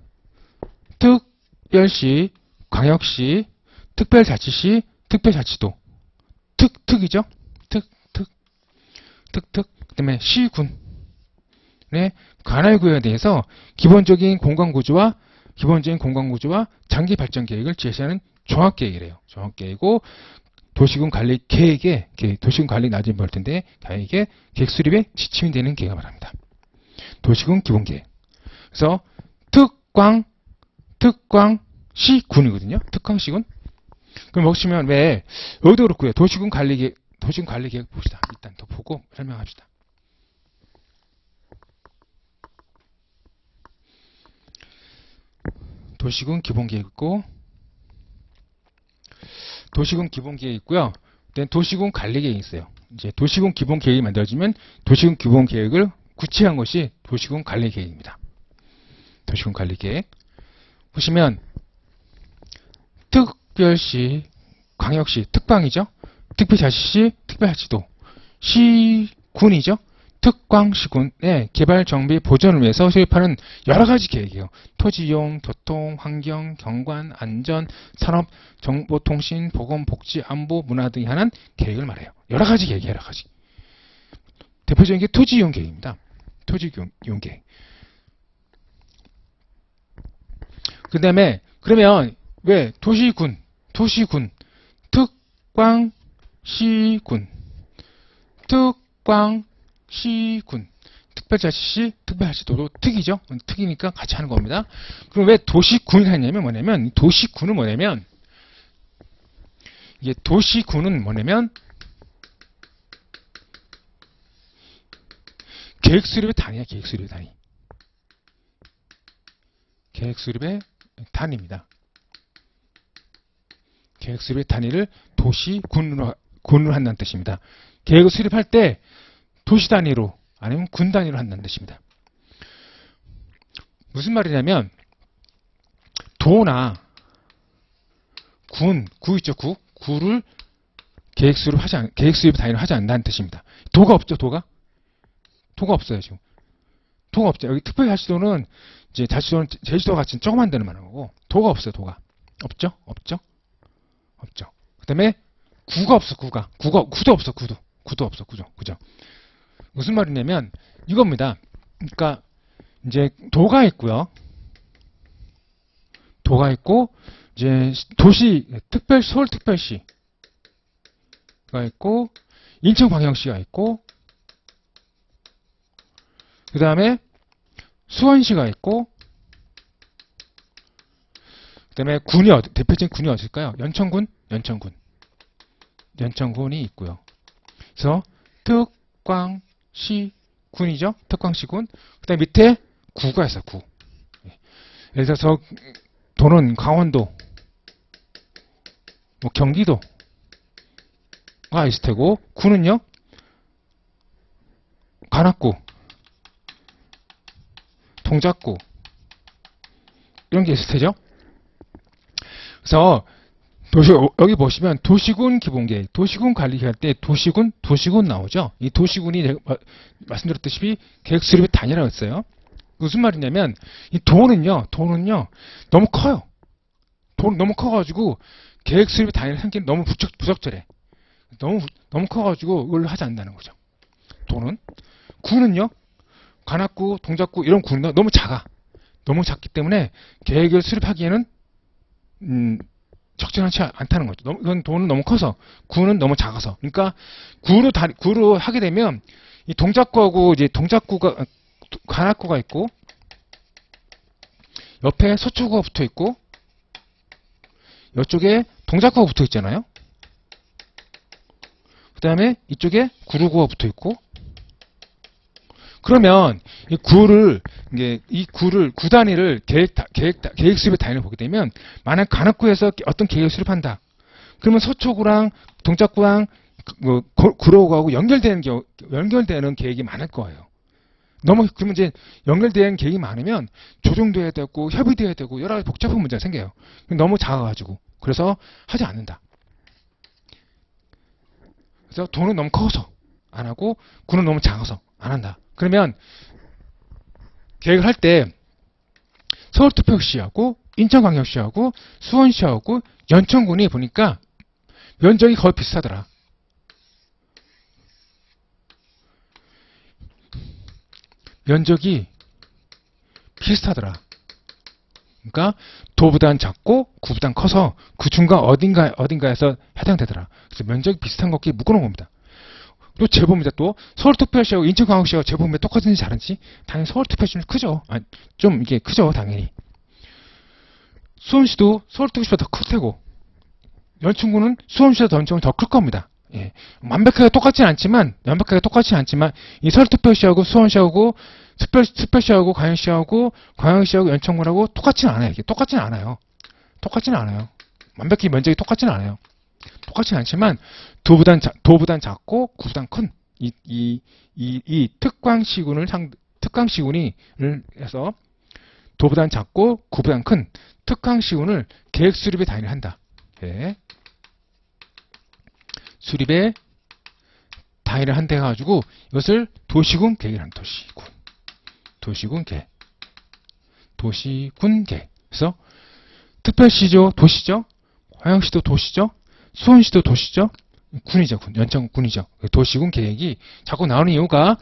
특별시, 광역시, 특별자치시, 특별자치도. 특이죠? 그 다음에 시군의 관할구역에 대해서 기본적인 공간구조와 장기 발전 계획을 제시하는 종합계획이래요. 종합계획이고 도시군 관리 계획에 도시군 관리 나중에 볼 텐데 계획에 계획 수립에 지침이 되는 계획을 말합니다. 도시군 기본계획. 그래서 특광시군이거든요. 특광시군. 그럼 보시면 왜 여기도 그렇고요. 도시군 관리 계획 봅시다. 일단 더 보고 설명합시다. 도시군 기본계획 있고 도시군 기본계획 있고요. 도시군 관리계획이 있어요. 이제 도시군 기본계획이 만들어지면 도시군 기본계획을 구체한 것이 도시군 관리계획입니다. 도시군 관리계획. 보시면 특별시, 광역시, 특방이죠. 특별자치시, 특별자치도, 시군이죠. 특광시군의 개발, 정비, 보전을 위해서 수립하는 여러 가지 계획이에요. 토지 이용, 교통, 환경, 경관, 안전, 산업, 정보통신, 보건, 복지, 안보, 문화 등에 관한 계획을 말해요. 여러 가지 계획이 여러 가지. 대표적인 게 토지 이용 계획입니다. 토지 이용 계획. 그 다음에 그러면 왜 도시군, 특광시군, 특별자치시, 특별자치도도 특이죠. 특이니까 같이 하는 겁니다. 그럼 왜 도시군을 하냐면 뭐냐면 이게 도시군은 뭐냐면 계획 수립의 단위야. 계획 수립의 단위. 계획 수립의 단위입니다. 계획 수립의 단위를 도시군으로 한다는 뜻입니다. 계획을 수립할 때 도시 단위로 아니면 군 단위로 한다는 뜻입니다. 무슨 말이냐면 도나 구 있죠. 구를 계획 수립 단위로 하지 않는다는 뜻입니다. 도가 없죠. 도가 없어요. 지금 도가 없죠. 여기 특별자치도는 이제 자치도는 제주도 같이 조그만 데는 말하는 거고 도가 없어요. 도가 없죠. 그 다음에 구가 없어. 구도 없어. 그죠? 무슨 말이냐면 이겁니다. 그러니까 이제 도가 있고요. 이제 도시 서울특별시가 있고 인천광역시가 있고 그 다음에 수원시가 있고 그 다음에 대표적인 군이 어딜까요? 연천군이 있고요. 그래서 특광시군이죠. 특광시군. 그 다음에 밑에 구가 있어요. 구. 예를 들어서 도는 강원도, 경기도가 있을 테고 구는요. 관악구, 동작구 이런 게 있을 테죠. 그래서 여기 보시면 도시군 기본계획, 도시군 관리할 때 도시군 나오죠. 이 도시군이 내가 말씀드렸다시피 계획 수립의 단위라고 했어요. 무슨 말이냐면 이 돈은요 너무 커요. 돈 너무 커가지고 계획 수립의 단위를 생기는 너무 부적절해. 너무 커가지고 이걸 하지 않는다는 거죠. 돈은. 구는요, 관악구, 동작구 이런 구는 너무 작아. 너무 작기 때문에 계획을 수립하기에는 적절하지 않다는 거죠. 이건 돈은 너무 커서, 구는 너무 작아서. 그러니까 구로 하게 되면 이 동작구하고 이제 관악구가 있고 옆에 서초구가 붙어 있고 이쪽에 동작구가 붙어 있잖아요. 그 다음에 이쪽에 구루구가 붙어 있고, 그러면 이 구 단위를 계획 수립의 단위를 보게 되면, 만약 관악구에서 어떤 계획을 수립한다. 그러면 서초구랑 동작구랑 구로구하고 연결되는 계획이 많을 거예요. 그러면 이제 연결된 계획이 많으면 조정돼야 되고 협의돼야 되고 여러 가지 복잡한 문제가 생겨요. 너무 작아가지고. 그래서 하지 않는다. 그래서 돈은 너무 커서 안 하고 구는 너무 작아서 안 한다. 그러면 계획을 할 때 서울특별시하고 인천광역시하고 수원시하고 연천군이 보니까 면적이 거의 비슷하더라. 면적이 비슷하더라. 그러니까 도보단 작고 구보단 커서 그 중간 어딘가에서 해당되더라. 그래서 면적이 비슷한 것끼리 묶어놓은 겁니다. 또 재보입니다. 또 서울특별시하고 인천광역시하고 재보면 똑같은지 다른지 당연히 서울특별시는 크죠. 좀 이게 크죠, 당연히. 수원시도 서울특별시보다 더 클 테고 연천군은 수원시보다 연천군이 더 클 겁니다. 예. 완벽하게 똑같진 않지만 이 서울특별시하고 수원시하고 특별시하고 광역시하고 연천군하고 똑같지는 않아요. 이게 똑같지는 않아요. 완벽히 면적이 똑같지는 않아요. 똑같지는 않지만 도보단 작고 구보단 큰 이 특강시군을 해서 도보단 작고 구보단 큰 특강시군을 계획 수립의 단위를 한다. 예. 수립의 단위를 한다 해가지고 이것을 도시군 계획을 한다. 도시군 계획. 그래서 특별시죠, 도시죠. 광역시도 도시죠. 수원시도 도시죠. 군이죠. 연천 군이죠. 도시군 계획이 자꾸 나오는 이유가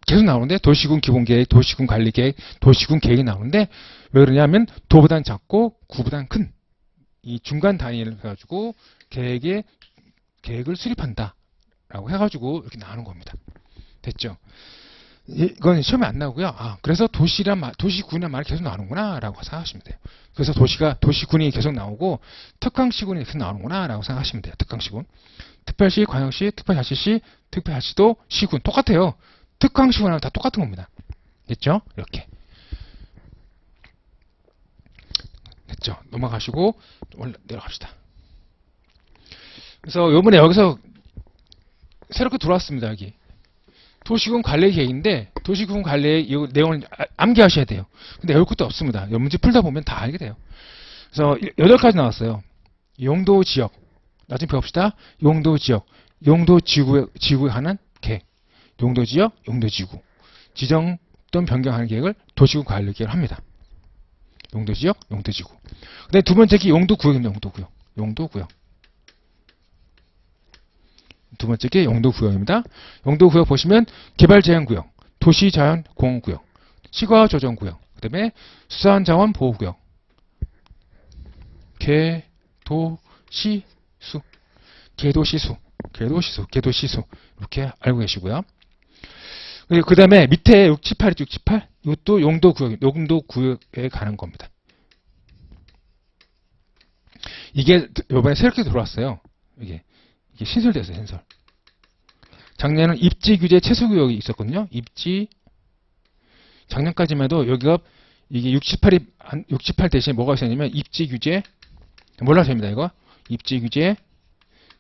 계속 나오는데 도시군 기본계획, 도시군 관리계획, 도시군 계획이 나오는데 왜 그러냐면 도보단 작고 구보단 큰 이 중간 단위를 해가지고 계획을 수립한다 라고 해가지고 이렇게 나오는 겁니다. 됐죠? 이건 시험에 안 나오고요. 그래서 도시군이란 말이 계속 나오는구나 라고 생각하시면 돼요. 그래서 도시군이 계속 나오고 특강시군이 계속 나오는구나 라고 생각하시면 돼요. 특강시군. 특별시, 광역시, 특별자치시, 특별자치도 시군 똑같아요. 특강시군하고 다 똑같은 겁니다. 됐죠? 이렇게. 됐죠? 넘어가시고 내려갑시다. 그래서 요번에 여기서 새롭게 들어왔습니다. 여기. 도시군 관리 계획인데 도시군 관리 이 내용을 암기하셔야 돼요. 근데 외울 것도 없습니다. 문제 풀다 보면 다 알게 돼요. 그래서 8가지 나왔어요. 용도 지역. 나중에 배웁시다. 용도 지역. 용도 지구에 관한 계획. 용도 지역, 용도 지구. 지정 또는 변경하는 계획을 도시군 관리 계획을 합니다. 용도 지역, 용도 지구. 근데 두 번째 게 용도 구역입니다. 용도 구역. 두 번째 게 용도구역입니다. 용도구역 보시면 개발제한구역, 도시자연공원구역, 시가조정구역, 그 다음에 수산자원보호구역, 개도시수 이렇게 알고 계시고요. 그 다음에 밑에 68 있죠, 68? 이것도 용도구역에 관한 겁니다. 이게 이번에 새롭게 들어왔어요. 이게 신설됐어요, 신설. 작년에는 입지규제 최소구역이 있었거든요. 작년까지만 해도 여기가 이게 68 대신에 뭐가 있었냐면 입지규제, 몰라도 됩니다, 이거. 입지규제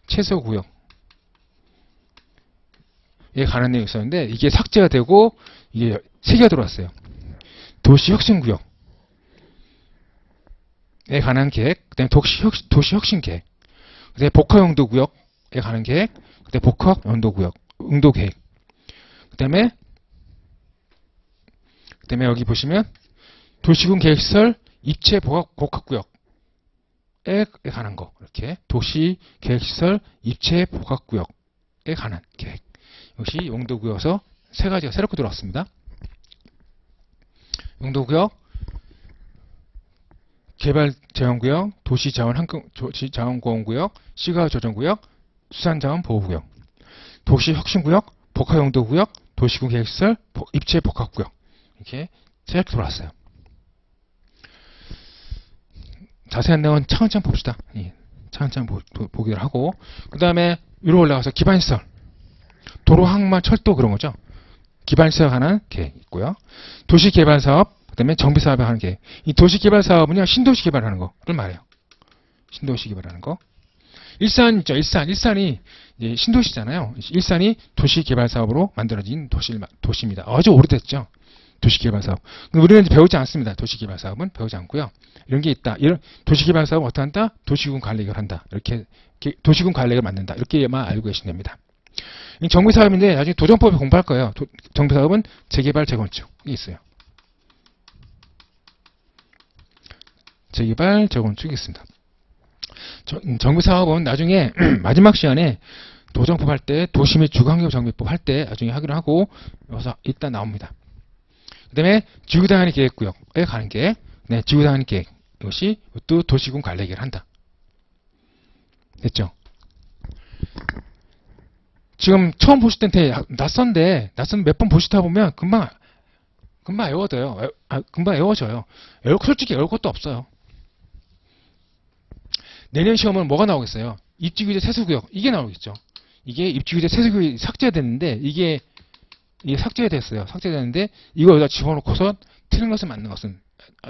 최소구역. 관한 내용이 있었는데 이게 삭제가 되고 이게 3개가 들어왔어요. 도시혁신구역에 관한 계획, 그다음에 도시혁신계획, 그다음에 복합용도구역에 관한 계획, 그다음에 복합용도구역, 응도계획, 그다음에 여기 보시면 도시군 계획시설 입체 복합구역에 관한 거, 이렇게 도시 계획시설 입체 복합구역에 관한 계획. 역시 용도구역에서 3가지가 새롭게 들어왔습니다. 용도구역, 개발제한구역, 도시자원보호구역, 시가조정구역, 수산자원보호구역, 도시혁신구역, 복합용도구역, 도시군 계획시설 입체 복합구역, 이렇게 새롭게 들어왔어요. 자세한 내용은 차근차근 봅시다. 차근차근 보기를 하고, 그 다음에 위로 올라가서 기반시설, 도로, 항만, 철도 그런 거죠. 기반시설에 관한 계획 있고요. 도시개발사업, 그 다음에 정비사업에 관한 계획. 이 도시개발사업은요, 신도시 개발하는 거를 말해요. 신도시 개발하는 거. 일산 있죠. 일산이 이제 신도시잖아요. 일산이 도시개발사업으로 만들어진 도시입니다. 아주 오래됐죠. 도시개발사업. 우리는 이제 배우지 않습니다. 도시개발사업은 배우지 않고요. 이런 게 있다. 이런 도시개발사업은 어떻게 한다? 도시군 관리를 한다. 이렇게 도시군 관리를 만든다. 이렇게만 알고 계시면 됩니다. 이 정비사업인데 나중에 도정법에 공부할 거예요. 정비사업은 재개발, 재건축이 있어요. 재개발, 재건축이 있습니다. 정비사업은 나중에 마지막 시간에 도정법 할 때, 도시 및 주거환경 정비법 할 때 나중에 하기로 하고 여기서 일단 나옵니다. 그 다음에 지구단위 계획구역에 가는 게, 네, 지구단위 계획. 이것이 또 도시군 관리 계획을 한다. 됐죠? 지금 처음 보실 땐 되게 낯선데 몇 번 보시다 보면 금방 외워져요. 금방 외워져요. 솔직히 외울 것도 없어요. 내년 시험은 뭐가 나오겠어요? 입지규제 세수구역. 이게 나오겠죠. 이게 입지규제 세수구역이 삭제됐는데 이게 삭제됐어요. 삭제됐는데 이거 여기다 집어넣고서 틀린 것을 맞는 것은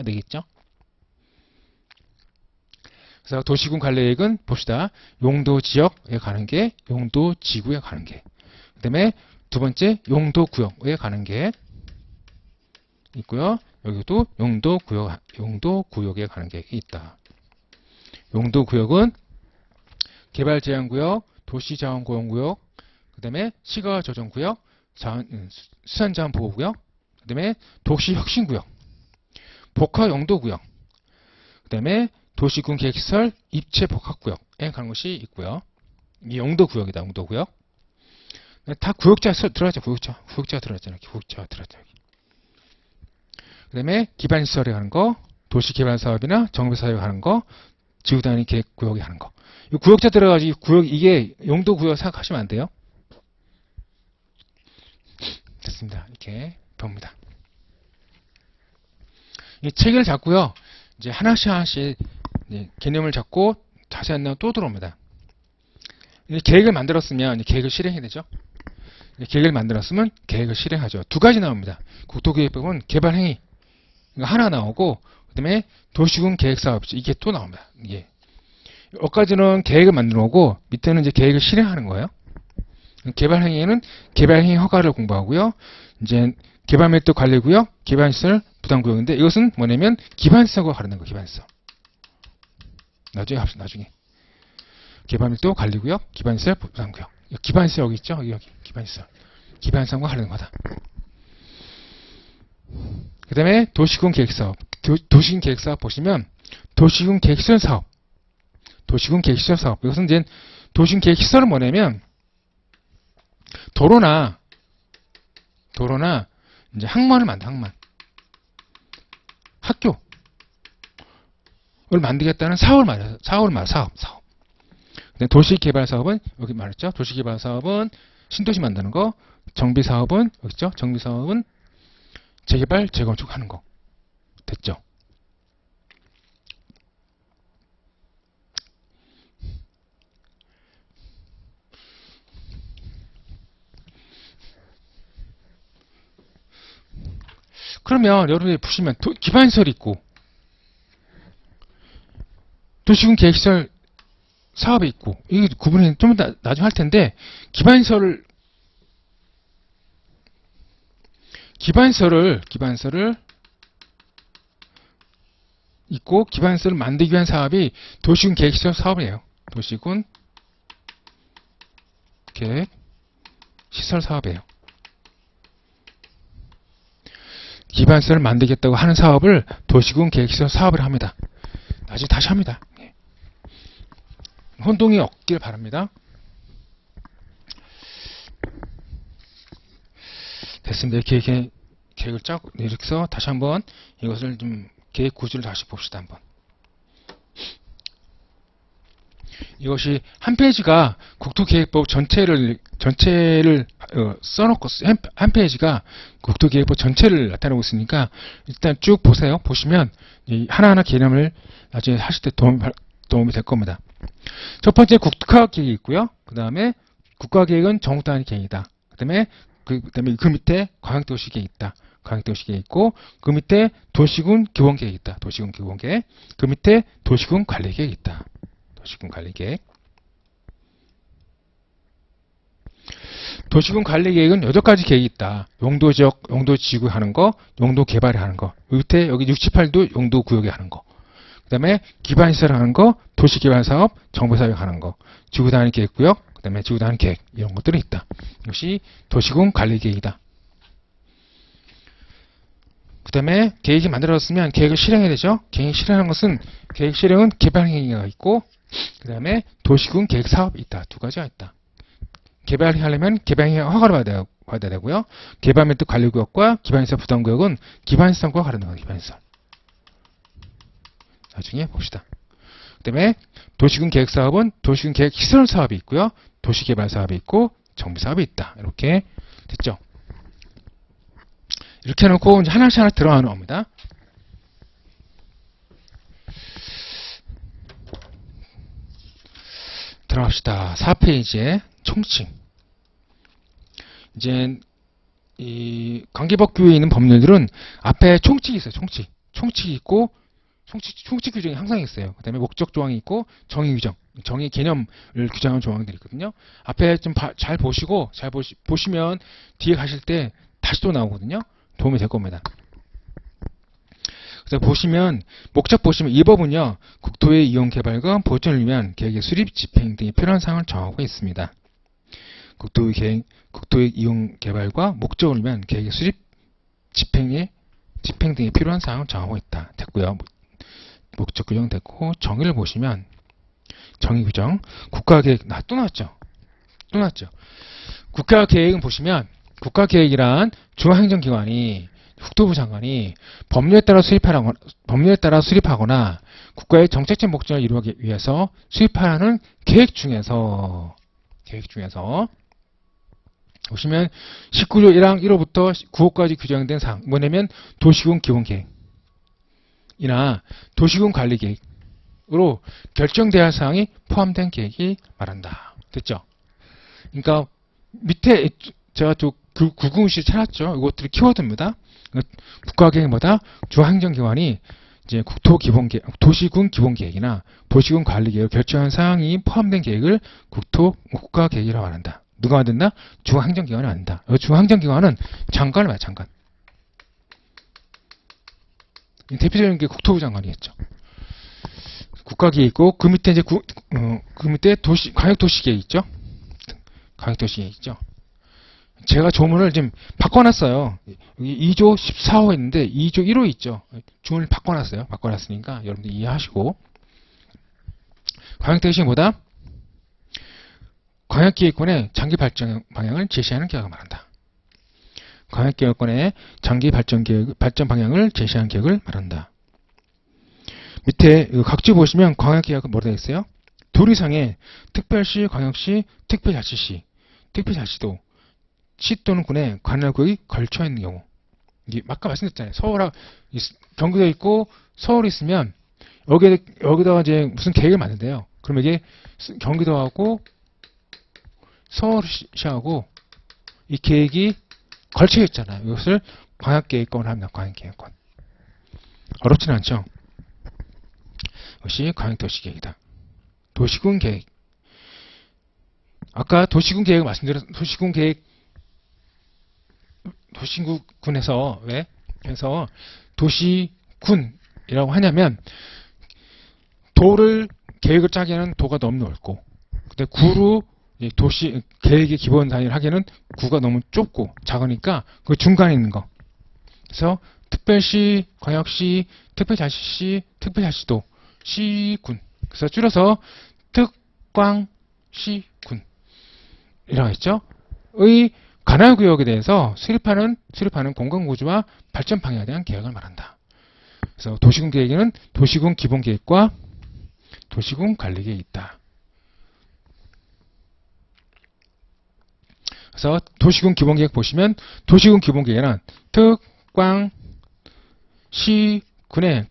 되겠죠. 그래서 도시군 관리계획은 봅시다. 용도지역에 가는 게, 용도지구에 가는 게. 그 다음에 두 번째 용도구역에 가는 게 있고요. 여기도 용도구역에 가는 게 있다. 용도구역은 개발제한구역, 도시자원보호구역, 그 다음에 시가조정구역, 수산자원보호구역, 그 다음에 도시혁신구역, 복합용도구역, 그 다음에 도시군 계획시설 입체 복합구역에 가는 것이 있고요. 이게 용도구역이다. 용도구역. 다 구역자 들어갔죠. 구역자가 들어갔잖아요. 구역자가 들어갔잖아요. 그 다음에 기반시설에 가는 거, 도시개발사업이나 정비사업에 가는 거, 지구단위 계획구역에 가는 거. 이 구역자 들어가지고 이게 용도구역 생각하시면 안 돼요. 됐습니다. 이렇게 봅니다. 이 책을 잡고요. 이제 하나씩 개념을 잡고 자세한 내용 또 들어옵니다. 계획을 만들었으면 계획을 실행해야 되죠. 계획을 만들었으면 계획을 실행하죠. 2가지 나옵니다. 국토계획법은 개발행위 하나 나오고, 그 다음에 도시군 계획사업 이게 또 나옵니다. 이게 여기까지는 계획을 만들어 오고 밑에는 이제 계획을 실행하는 거예요. 개발행위에는 개발행위 허가를 공부하고요. 이제 개발밀도 관리구역, 기반시설 부담구역인데 이것은 뭐냐면 기반시설과 가르는 거. 기반시설. 나중에 합시다. 나중에 개발밀도 관리구역, 기반시설 부담구역. 기반시설 여기 있죠. 여기 기반시설. 기반시설과 가르는 거다. 그 다음에 도시군 계획사업. 도시군 계획사업 보시면 도시군 계획시설 사업. 도시군 계획시설 사업. 이것은 이제 도시군 계획시설은 뭐냐면 도로나 이제 항만을 만든다. 항만. 학교를 만들겠다는 사업을 말해요. 사업. 도시개발사업은 여기 말했죠. 도시개발사업은 신도시 만드는 거. 정비사업은 여기 있죠. 정비사업은 재개발, 재건축 하는 거. 됐죠. 그러면 여러분이 보시면 기반시설이 있고 도시군 계획시설 사업이 있고 이게 구분이 좀 나중에 할 텐데 기반시설을 기반시설을 있고 기반시설을 만들기 위한 사업이 도시군 계획시설 사업이에요. 도시군 계획 시설 사업이에요. 기반시설을 만들겠다고 하는 사업을 도시군 계획시설 사업을 합니다. 나중에 다시 합니다. 혼동이 없길 바랍니다. 됐습니다. 이렇게 계획을 짜고 이렇게 해서 다시 한번 이것을 좀 계획 구조를 다시 봅시다. 한번. 이것이 한 페이지가 국토계획법 전체를 써놓고 한 페이지가 국토계획법 전체를 나타내고 있으니까 일단 쭉 보세요. 보시면 하나하나 개념을 나중에 하실 때 도움이 될 겁니다. 첫 번째 국가계획이 있고요. 그 다음에 국가계획은 정부단위 계획이다. 그 다음에 그 밑에 광역도시계획이 있다. 광역도시계획이 있고 그 밑에 도시군 기본계획이 있다. 도시군 기본계획. 그 밑에 도시군 관리계획이 있다. 도시군 관리계획. 도시군 관리계획은 8가지 계획이 있다. 용도지역, 용도지구 하는 거, 용도 개발이 하는 거. 밑에 여기 6, 7, 8도 용도구역에 하는 거. 그 다음에 기반시설 하는 거, 도시개발사업, 정부사역 하는 거, 지구단위 계획구역, 그 다음에 지구단위 계획 이런 것들이 있다. 이것이 도시군 관리계획이다. 그 다음에 계획이 만들어졌으면 계획을 실행해야 되죠. 계획 실행하는 것은 계획 실행은 개발행위가 있고 그 다음에 도시군 계획사업이 있다. 두 가지가 있다. 개발하려면 개발행위 허가를 받아야 되고요. 개발면적 관리구역과 기반시설 부담구역은 기반시설과 다른 거예요. 기반시설. 나중에 봅시다. 그 다음에 도시군 계획사업은 도시군 계획 시설 사업이 있고요. 도시개발 사업이 있고 정비 사업이 있다. 이렇게 됐죠. 이렇게 해놓고 이제 하나씩 들어가는 겁니다. 들어갑시다. 4페이지에 총칙. 이제 이 관계법규에 있는 법률들은 앞에 총칙이 있어요. 총칙이 있고 총칙 규정이 항상 있어요. 그 다음에 목적 조항이 있고 정의 규정, 정의 개념을 규정하는 조항들이 있거든요. 앞에 좀 잘 보시고 보시면 뒤에 가실 때 다시 또 나오거든요. 도움이 될 겁니다. 그래서 보시면 목적 보시면 이 법은요. 국토의 이용 개발과 보존을 위한 계획의 수립 집행 등의 필요한 사항을 정하고 있습니다. 국토의 이용 개발과 목적을 위한 계획의 수립 집행 등의 필요한 사항을 정하고 있다. 됐고요. 목적 규정 됐고 정의를 보시면 정의 규정 국가계획 또 나왔죠. 국가계획은 보시면 국가계획이란 중앙행정기관이 국토부 장관이 법률에 따라 수립하거나 국가의 정책적 목적을 이루기 위해서 수립하는 계획 중에서 보시면 19조 1항 1호부터 9호까지 규정된 사항 뭐냐면 도시군 기본계획 이나 도시군 관리계획으로 결정돼야 할 사항이 포함된 계획이 말한다. 됐죠? 그러니까 밑에 제가 또 구궁시 찾았죠. 이것들이 키워드입니다. 국가계획마다 중앙행정기관이 이제 도시군 기본계획이나 도시군 관리계획을 결정한 사항이 포함된 계획을 국가계획이라고 말한다. 누가 만든다? 중앙행정기관이 만든다. 중앙행정기관은 장관을 말해요. 장관. 대표적인 게 국토부 장관이겠죠. 국가계획 있고 그 밑에 이제 그 밑에 광역도시계획 있죠. 광역도시계획 있죠. 제가 조문을 지금 바꿔놨어요. 여기 2조 14호 있는데 2조 1호 있죠. 조문을 바꿔놨어요. 바꿔놨으니까 여러분들 이해하시고 광역도시계획이 뭐다? 광역계획권의 장기 발전 방향을 제시하는 계획을 말한다. 광역계획권의 장기 발전 방향을 제시하는 계획을 말한다. 밑에 각주 보시면 광역계획은 뭐라 되어 있어요? 둘 이상의 특별시, 광역시, 특별자치시, 특별자치도, 시 또는 군의 관할구역이 걸쳐 있는 경우. 이게 아까 말씀드렸잖아요. 경기도 있고 서울이 있으면 여기다가 이제 무슨 계획을 만든대요. 그럼 이게 경기도하고 서울시하고 이 계획이 걸쳐 있잖아요. 이것을 광역계획권을 합니다. 광역계획권. 어렵진 않죠. 이것이 광역도시계획이다. 도시군계획. 아까 도시군계획을 말씀드렸 도시군계획 도시군에서 왜? 그래서 도시군이라고 하냐면 도를 계획을 짜기에는 도가 너무 넓고, 근데 구로 도시 계획의 기본 단위를 하기에는 구가 너무 좁고 작으니까 그 중간에 있는 거. 그래서 특별시, 광역시, 특별자치시, 특별자치도, 시군. 그래서 줄여서 특광시군이라고 했죠. 의 관할구역에 대해서 수립하는 공간구조와 발전 방향에 대한 계획을 말한다. 그래서 도시군 계획에는 도시군 기본계획과 도시군 관리계획이 있다. 그래서 도시군 기본계획 보시면 도시군 기본계획은 특광시군의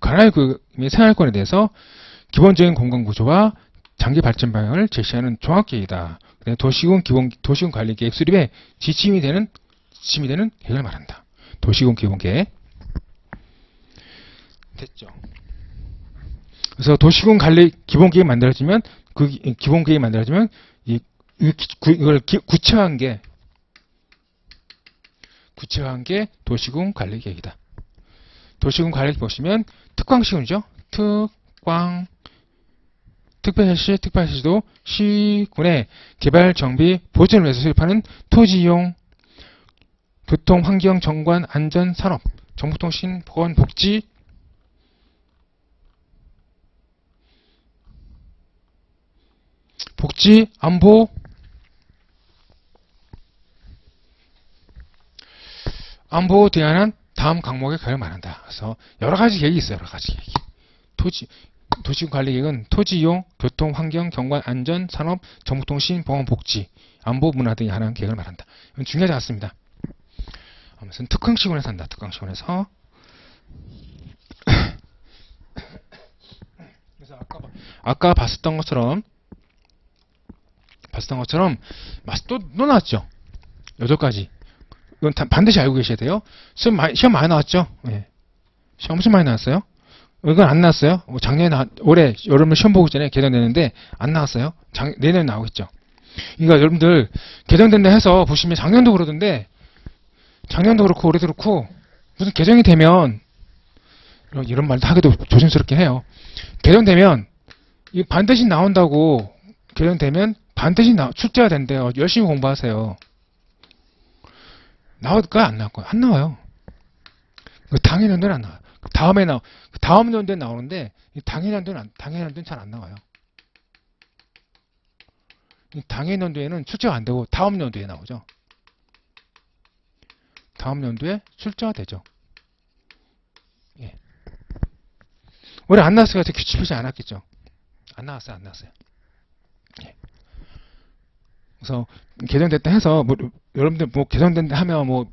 관할구역의 생활권에 대해서 기본적인 공간구조와 장기 발전 방향을 제시하는 종합계획이다. 도시군 관리계획 수립에 지침이 되는 계획을 말한다. 도시군 기본계획. 됐죠. 그래서 도시군 관리 기본계획이 만들어지면 이걸 구체화한 게 도시군 관리계획이다. 도시군 관리계획 보시면 특광시군이죠. 특별시, 특별시도 시군의 개발, 정비, 보존을 위해서 수립하는 토지 이용, 교통, 환경, 정관, 안전, 산업, 정보통신, 보건, 복지, 안보, 대안한 다음 항목의 계획을 말한다. 그래서 여러 가지 계획이 있어요. 여러 가지 계획이. 도시군 관리계획은 토지 이용, 교통, 환경, 경관, 안전, 산업, 정보통신, 보건, 복지, 안보, 문화 등에 관한 계획을 말한다. 이건 중요하지 않습니다. 아무튼 특강시군에서 한다. 특강시군에서. 그래서 아까 봤었던 것처럼 또 나왔죠. 8가지. 이건 반드시 알고 계셔야 돼요. 시험 많이 나왔죠. 네. 시험 엄청 많이 나왔어요. 이건 안 나왔어요. 올해 여름에 시험 보기 전에 개정됐는데 안 나왔어요. 내년에 나오겠죠. 그러니까 여러분들 개정된다 해서 보시면 작년도 그러던데, 작년도 그렇고 올해도 그렇고 무슨 개정이 되면, 이런 말도 하기도 조심스럽긴 해요. 개정되면 반드시 나온다고, 개정되면 반드시 출제가 된대요. 열심히 공부하세요. 나올까요? 안 나올까요? 안 나와요. 당일 연도는 안 나와요. 다음 연도에 나오는데 당일 연도는 잘 안 나와요. 당일 연도에는 출제가 안 되고 다음 연도에 나오죠. 다음 연도에 출제가 되죠. 예. 올해 안 나왔으니까 규칙표시 안 왔겠죠. 안 나왔어요. 예. 그래서 개정됐다 해서 여러분들 개정된다 하면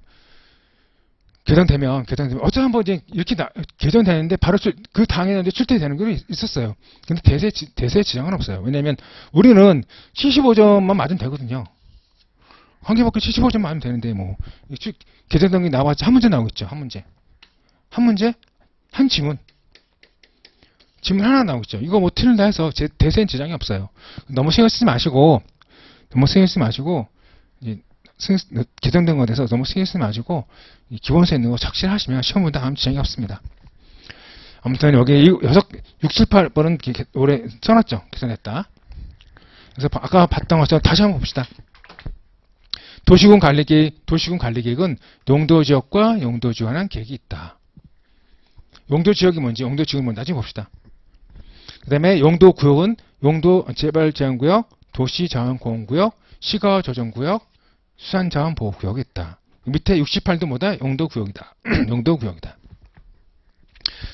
개정되면 어쩌다 한번 이제 이렇게 개정되는데 바로 그 당일에 출제되는 게 있었어요. 근데 대세에 지장은 없어요. 왜냐면 우리는 75점만 맞으면 되거든요. 관계법규 75점 맞으면 되는데 개정된 게 나왔지 한 문제 나오겠죠. 한 지문 하나 나오겠죠. 이거 틀린다 해서 대세엔 지장이 없어요. 너무 신경 쓰지 마시고 개정된 것에 대해서 너무 신경 쓰지 마시고 기본서에 있는 거 착실하시면 시험 본다 하면 지장이 없습니다. 아무튼 여기 6, 7, 8번은 올해 써놨죠. 개정됐다. 그래서 아까 봤던 것처럼 다시 한번 봅시다. 도시군 관리계획은 용도지역과 용도지에 관한 계획이 있다. 용도지역이 뭔지, 용도지역이 뭔지 나중에 봅시다. 그 다음에 용도구역은 용도재발제한구역, 도시자원공원구역, 시가조정구역, 수산자원보호구역이 있다. 밑에 68도 뭐다? 용도구역이다. 용도구역이다.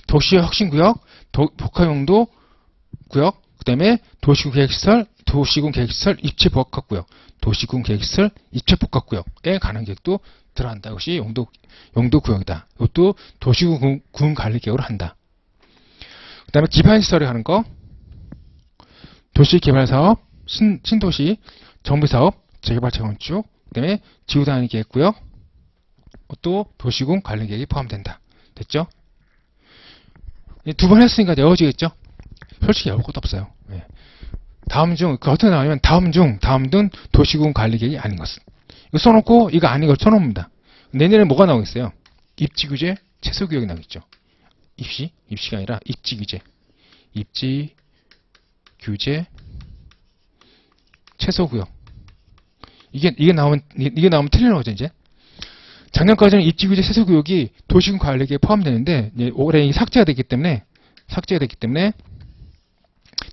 도시혁신구역, 복합용도구역, 그 다음에 도시군계획시설 입체복합구역, 도시군계획시설 입체복합구역에 관한 계획도 들어간다. 이것이 용도구역이다. 이것도 도시군 관리계획으로 한다. 그 다음에 기반시설에 하는 거, 도시개발사업, 신도시, 정비사업, 재개발차 건축, 그 다음에 지구단위 계획구역, 또 도시군 관리계획이 포함된다. 됐죠? 2번 했으니까 외워지겠죠? 솔직히 외울 것도 없어요. 예. 어떻게 나오냐면 다음 등 도시군 관리계획이 아닌 것은. 이거 써놓고 이거 아닌 걸 써놓습니다. 내년에 뭐가 나오겠어요? 입지규제 최소구역이 나오겠죠. 입시가 아니라 입지규제. 입지규제 최소구역. 이게 나오면 틀리는 거죠, 이제. 작년까지는 입지규제 최소구역이 도시군 관리계에 포함되는데, 올해 이게 삭제가 됐기 때문에,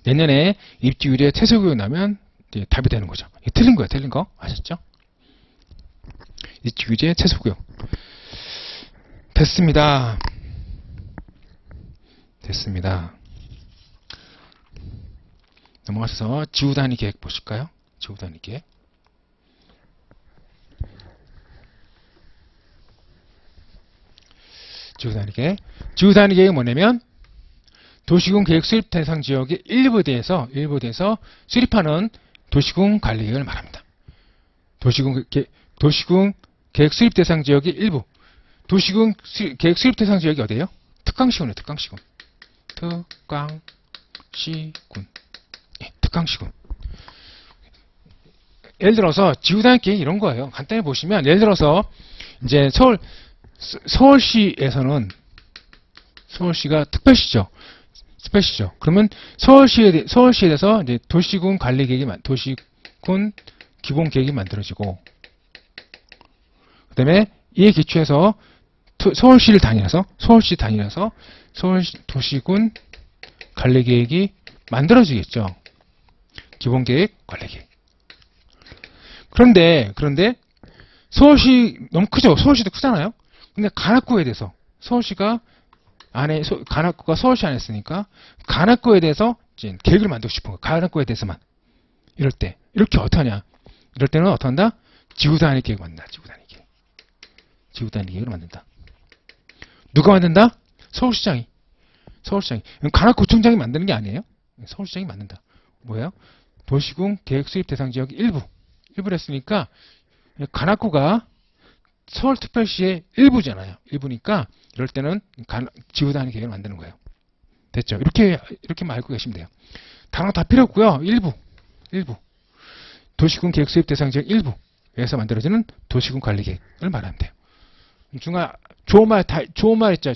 내년에 입지규제 최소구역 나면 이제 답이 되는 거죠. 이게 틀린 거야, 틀린 거. 아셨죠? 입지규제 최소구역. 됐습니다. 넘어가서 지구단위 계획 보실까요? 지구단위 계획. 지구단위 계획은 뭐냐면 도시군 계획 수립 대상 지역의 일부에 대해서 수립하는 도시군 관리 계획을 말합니다. 도시군 계획 수립 대상 지역의 일부. 도시군 계획 수립 대상 지역이 어디예요? 특강시군이에요. 특강시군. 예를 들어서 지구단위 계획 이런 거예요. 간단히 보시면 예를 들어서 이제 서울시에서는 서울시가 특별시죠. 그러면 서울시에 대해서 이제 도시군 관리 계획이 도시군 기본 계획이 만들어지고, 그다음에 이에 기초해서 서울시 단위라서 도시군 관리 계획이 만들어지겠죠. 기본 계획, 관리 계획. 그런데 서울시 너무 크죠. 서울시도 크잖아요. 근데 간악구에 대해서 간악구가 서울시 안에 있으니까 간악구에 대해서 이제 계획을 만들고 싶은 거예요. 간악구에 대해서만. 이럴 때 이렇게 어떠냐? 이럴 때는 어떤다? 지구단위 계획을 만든다. 지구단위 계획을 만든다. 누가 만든다? 서울시장이. 간악구청장이 만드는 게 아니에요. 서울시장이 만든다. 뭐예요? 도시군 계획 수립 대상 지역 일부를 했으니까 간악구가 서울특별시의 일부잖아요. 일부니까 이럴 때는 지구단위 계획을 만드는 거예요. 됐죠? 이렇게 알고 계시면 돼요. 단어 다 필요 없고요. 일부. 도시군 계획 수립 대상 지역 일부에서 만들어지는 도시군 관리 계획을 말하면 돼요. 중간 좋은 말 있잖아요.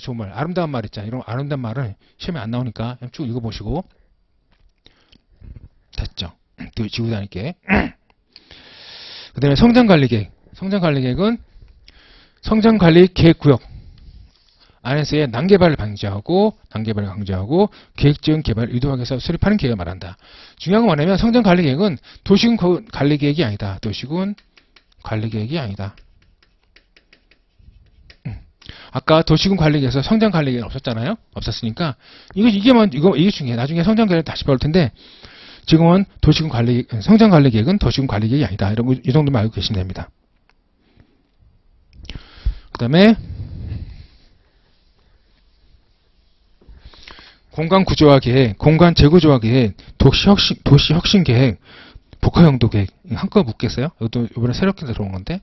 좋은 말, 아름다운 말 있잖아요. 이런 아름다운 말은 시험에 안 나오니까 쭉 읽어보시고. 됐죠? 또 지구단위 계획. 그 다음에 성장관리 계획. 성장관리 계획은 성장관리 계획구역 안에서의 난개발을 방지하고 계획적인 개발을 유도하기 위해서 수립하는 계획을 말한다. 중요한 건 뭐냐면 성장관리 계획은 도시군 관리 계획이 아니다. 아까 도시군 관리 계획에서 성장관리 계획은 없었잖아요. 없었으니까 이게 중요해. 나중에 성장관리 다시 배울 텐데 지금은 성장관리 계획은 도시군 관리 계획이 아니다. 이 정도만 알고 계시면 됩니다. 그 다음에 공간 구조화 계획, 공간 재구조화 계획, 도시 혁신 계획, 복합용도 계획. 한꺼번에 묻겠어요? 이것도 이번에 새롭게 들어온 건데.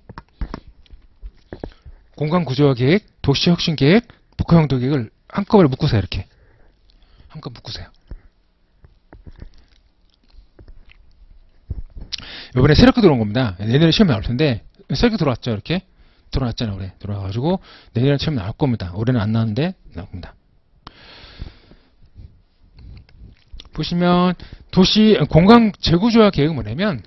공간 구조화 계획, 도시 혁신 계획, 복합용도 계획을 한꺼번에 묶으세요. 이렇게. 한꺼번에 묶으세요. 이번에 새롭게 들어온 겁니다. 내년에 시험에 나올 텐데 새롭게 들어왔죠. 이렇게. 들어왔잖아요. 올해. 들어와가지고 내년에 시험에 나올 겁니다. 올해는 안 나왔는데 나옵니다. 보시면 공간 재구조화 계획은 뭐냐면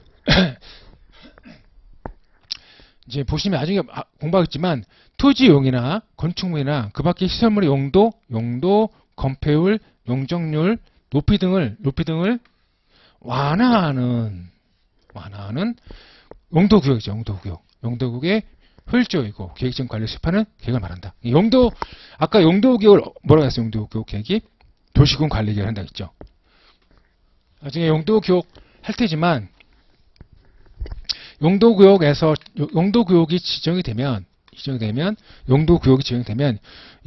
이제 보시면 나중에 공부하겠지만 토지용이나 건축물이나 그 밖의 시설물의 용도, 건폐율, 용적률, 높이 등을 완화하는 용도구역이죠. 용도구역의 효율적이고 계획적인 관리를 수립하는 계획을 말한다. 아까 용도구역을 뭐라고 했어요? 용도구역 계획이 도시군 관리 계획을 한다고 했죠. 나중에 용도구역 할 테지만 용도구역이 지정이 되면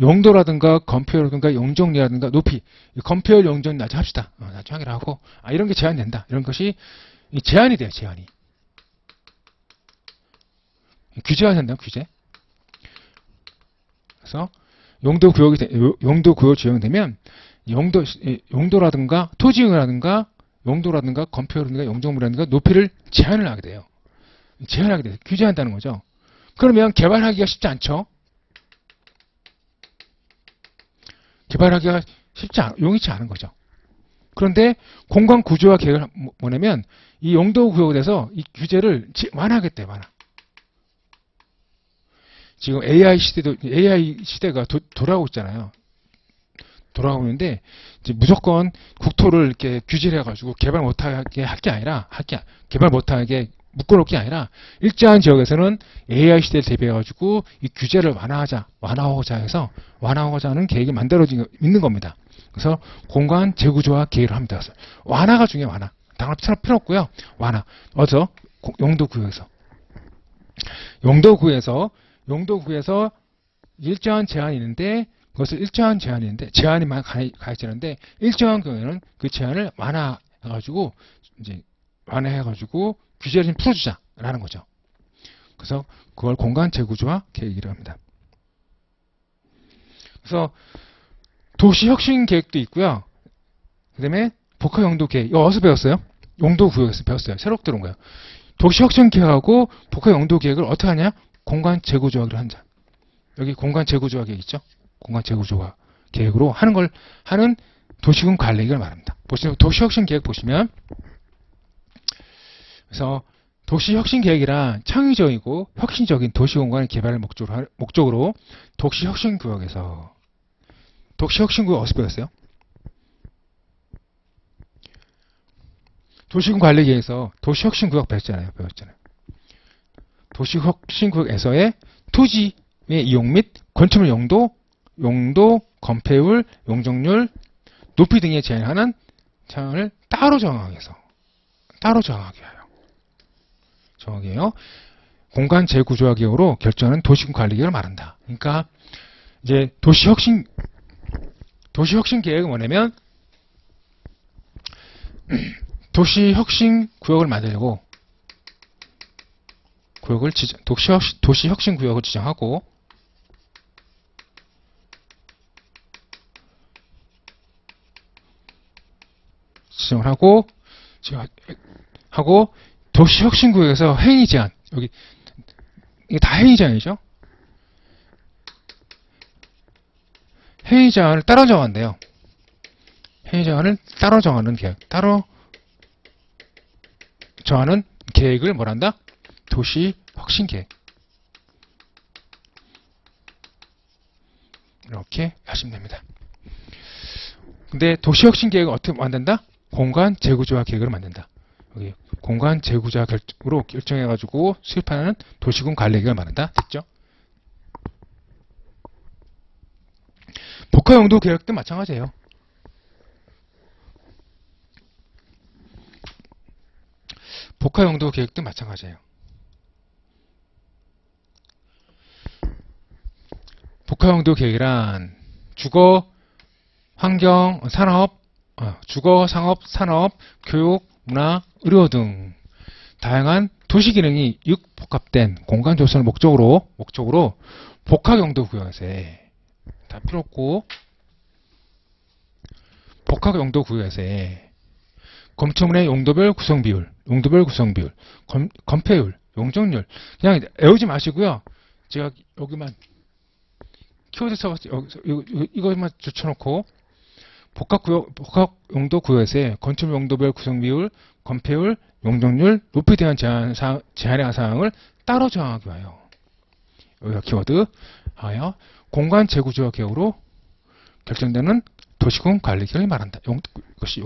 용도라든가 건폐율라든가 용적률이라든가 높이, 건폐율, 용적률 나중에 합시다. 나중에 하기로 하고 이런 게 제한된다. 이런 것이 제한이 돼요. 제한이. 규제가 된다. 규제. 그래서 용도구역 지정되면 용도라든가 토지용이라든가 용도라든가 건폐율이라든가 용적물이라든가 높이를 제한을 하게 돼요. 규제한다는 거죠. 그러면 개발하기가 쉽지 않죠? 개발하기가 용이치 않은 거죠. 그런데 공간 구조화 계획을 뭐냐면 이 용도 구역에 대해서 이 규제를 완화하겠대, 완화. 지금 AI 시대가 돌아오고 있잖아요. 돌아오고 있는데 이제 무조건 국토를 이렇게 규제를 해가지고 개발 못하게 할 게 아니라 개발 못하게 묶어놓을 게 아니라 일정한 지역에서는 AI 시대를 대비해가지고 이 규제를 완화하고자 하는 계획이 만들어지고 있는 겁니다. 그래서 공간 재구조화 계획을 합니다. 그래서 완화가 중요해요. 완화. 당연히 필요 없고요. 완화. 어디서? 용도구에서 일정한 제한이 있는데 그것을 일정한 제한이 있는데 제한이만 가해지는데 일정한 경우에는 그 제한을 완화해가지고 규제를 좀 풀어주자라는 거죠. 그래서 그걸 공간 재구조화 계획이라고 합니다. 그래서 도시 혁신 계획도 있고요. 그 다음에 복합 용도 계획. 이거 어디서 배웠어요? 용도 구역에서 배웠어요. 새로 들어온 거예요. 도시 혁신 계획하고 복합 용도 계획을 어떻게 하냐? 공간 재구조화를 한다. 여기 공간 재구조화 계획 있죠? 공간 재구조화 계획으로 하는 도시군 관리를 말합니다. 보시면 도시 혁신 계획 보시면 그래서 도시 혁신 계획이란 창의적이고 혁신적인 도시 공간의 개발을 목적으로 도시 혁신 구역에서 도시 혁신 구역 어디서 배웠어요? 도시군 관리 계획에서 도시 혁신 구역 배웠잖아요. 도시 혁신 구역에서의 토지의 이용 및 건축물 용도, 건폐율, 용적률, 높이 등에 제한하는 차원을 따로 정하기 위하여 공간 재구조화 계획으로 결정하는 도시군 관리 계획을 말한다. 그러니까 이제 도시 혁신 계획은 뭐냐면 도시 혁신 구역을 만들고 도시 혁신 구역을 지정하고 도시 혁신 구역에서 행위 제한 여기 이게 다 행위 제한이죠. 행위 제한을 따로 정한대요. 행위 제한을 따로 정하는 계획을 뭐란다? 도시 혁신 계획. 이렇게 하시면 됩니다. 근데 도시 혁신 계획을 어떻게 만든다? 공간 재구조화 계획을 만든다. 여기 공간 재구조화 결정으로 결정해가지고 수립하는 도시군 관리 계획을 말한다. 됐죠? 복합 용도 계획도 마찬가지예요. 복합 용도 계획도 마찬가지예요. 복합 용도 계획이란 주거, 환경, 주거, 상업, 산업, 교육, 문화, 의료 등 다양한 도시 기능이 육복합된 공간 조성을 목적으로 복합 용도 구역에서 다 필요 없고 복합 용도 구역에서 건축물의 용도별 구성 비율, 건폐율, 용적률 그냥 외우지 마시고요. 제가 여기만 키워드 써봤어요. 이것만 붙여놓고 복합 용도 구역에서 건축물 용도별 구성 비율, 건폐율, 용적률, 높이에 대한 제한의 사항을 따로 정하기 위하여 여기가 키워드 하여 공간 재구조화 계획으로 결정되는 도시군 관리 계획을 말한다. 이것이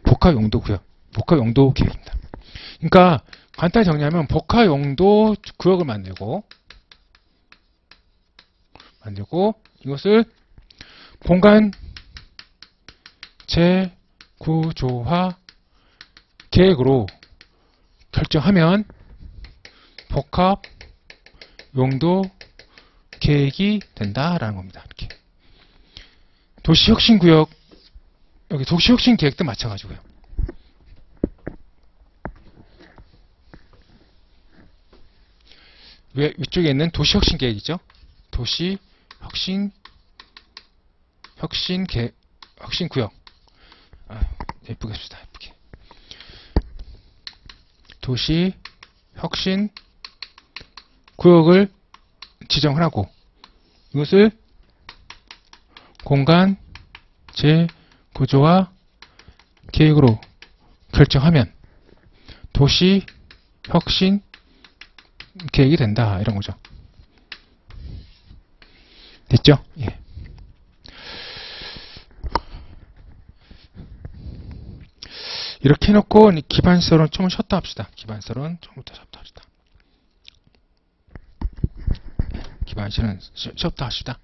복합 용도 계획입니다. 그러니까 간단히 정리하면 복합 용도 구역을 만들고 이것을 공간 재구조화 계획으로 결정하면 복합 용도 계획이 된다라는 겁니다. 이렇게 도시혁신구역 여기 도시혁신 계획도 마찬가지고요. 위쪽에 있는 도시혁신 계획이죠. 혁신구역. 예쁘게 합시다. 예쁘게. 도시 혁신 구역을 지정을 하고 이것을 공간 재구조화 계획으로 결정하면 도시 혁신 계획이 된다 이런 거죠. 됐죠? 예. 이렇게 해놓고 기반설은 좀 쉬었다 합시다. 기반설은 좀부터 쉬었다 합시다. 기반설은 쉬었다 합시다.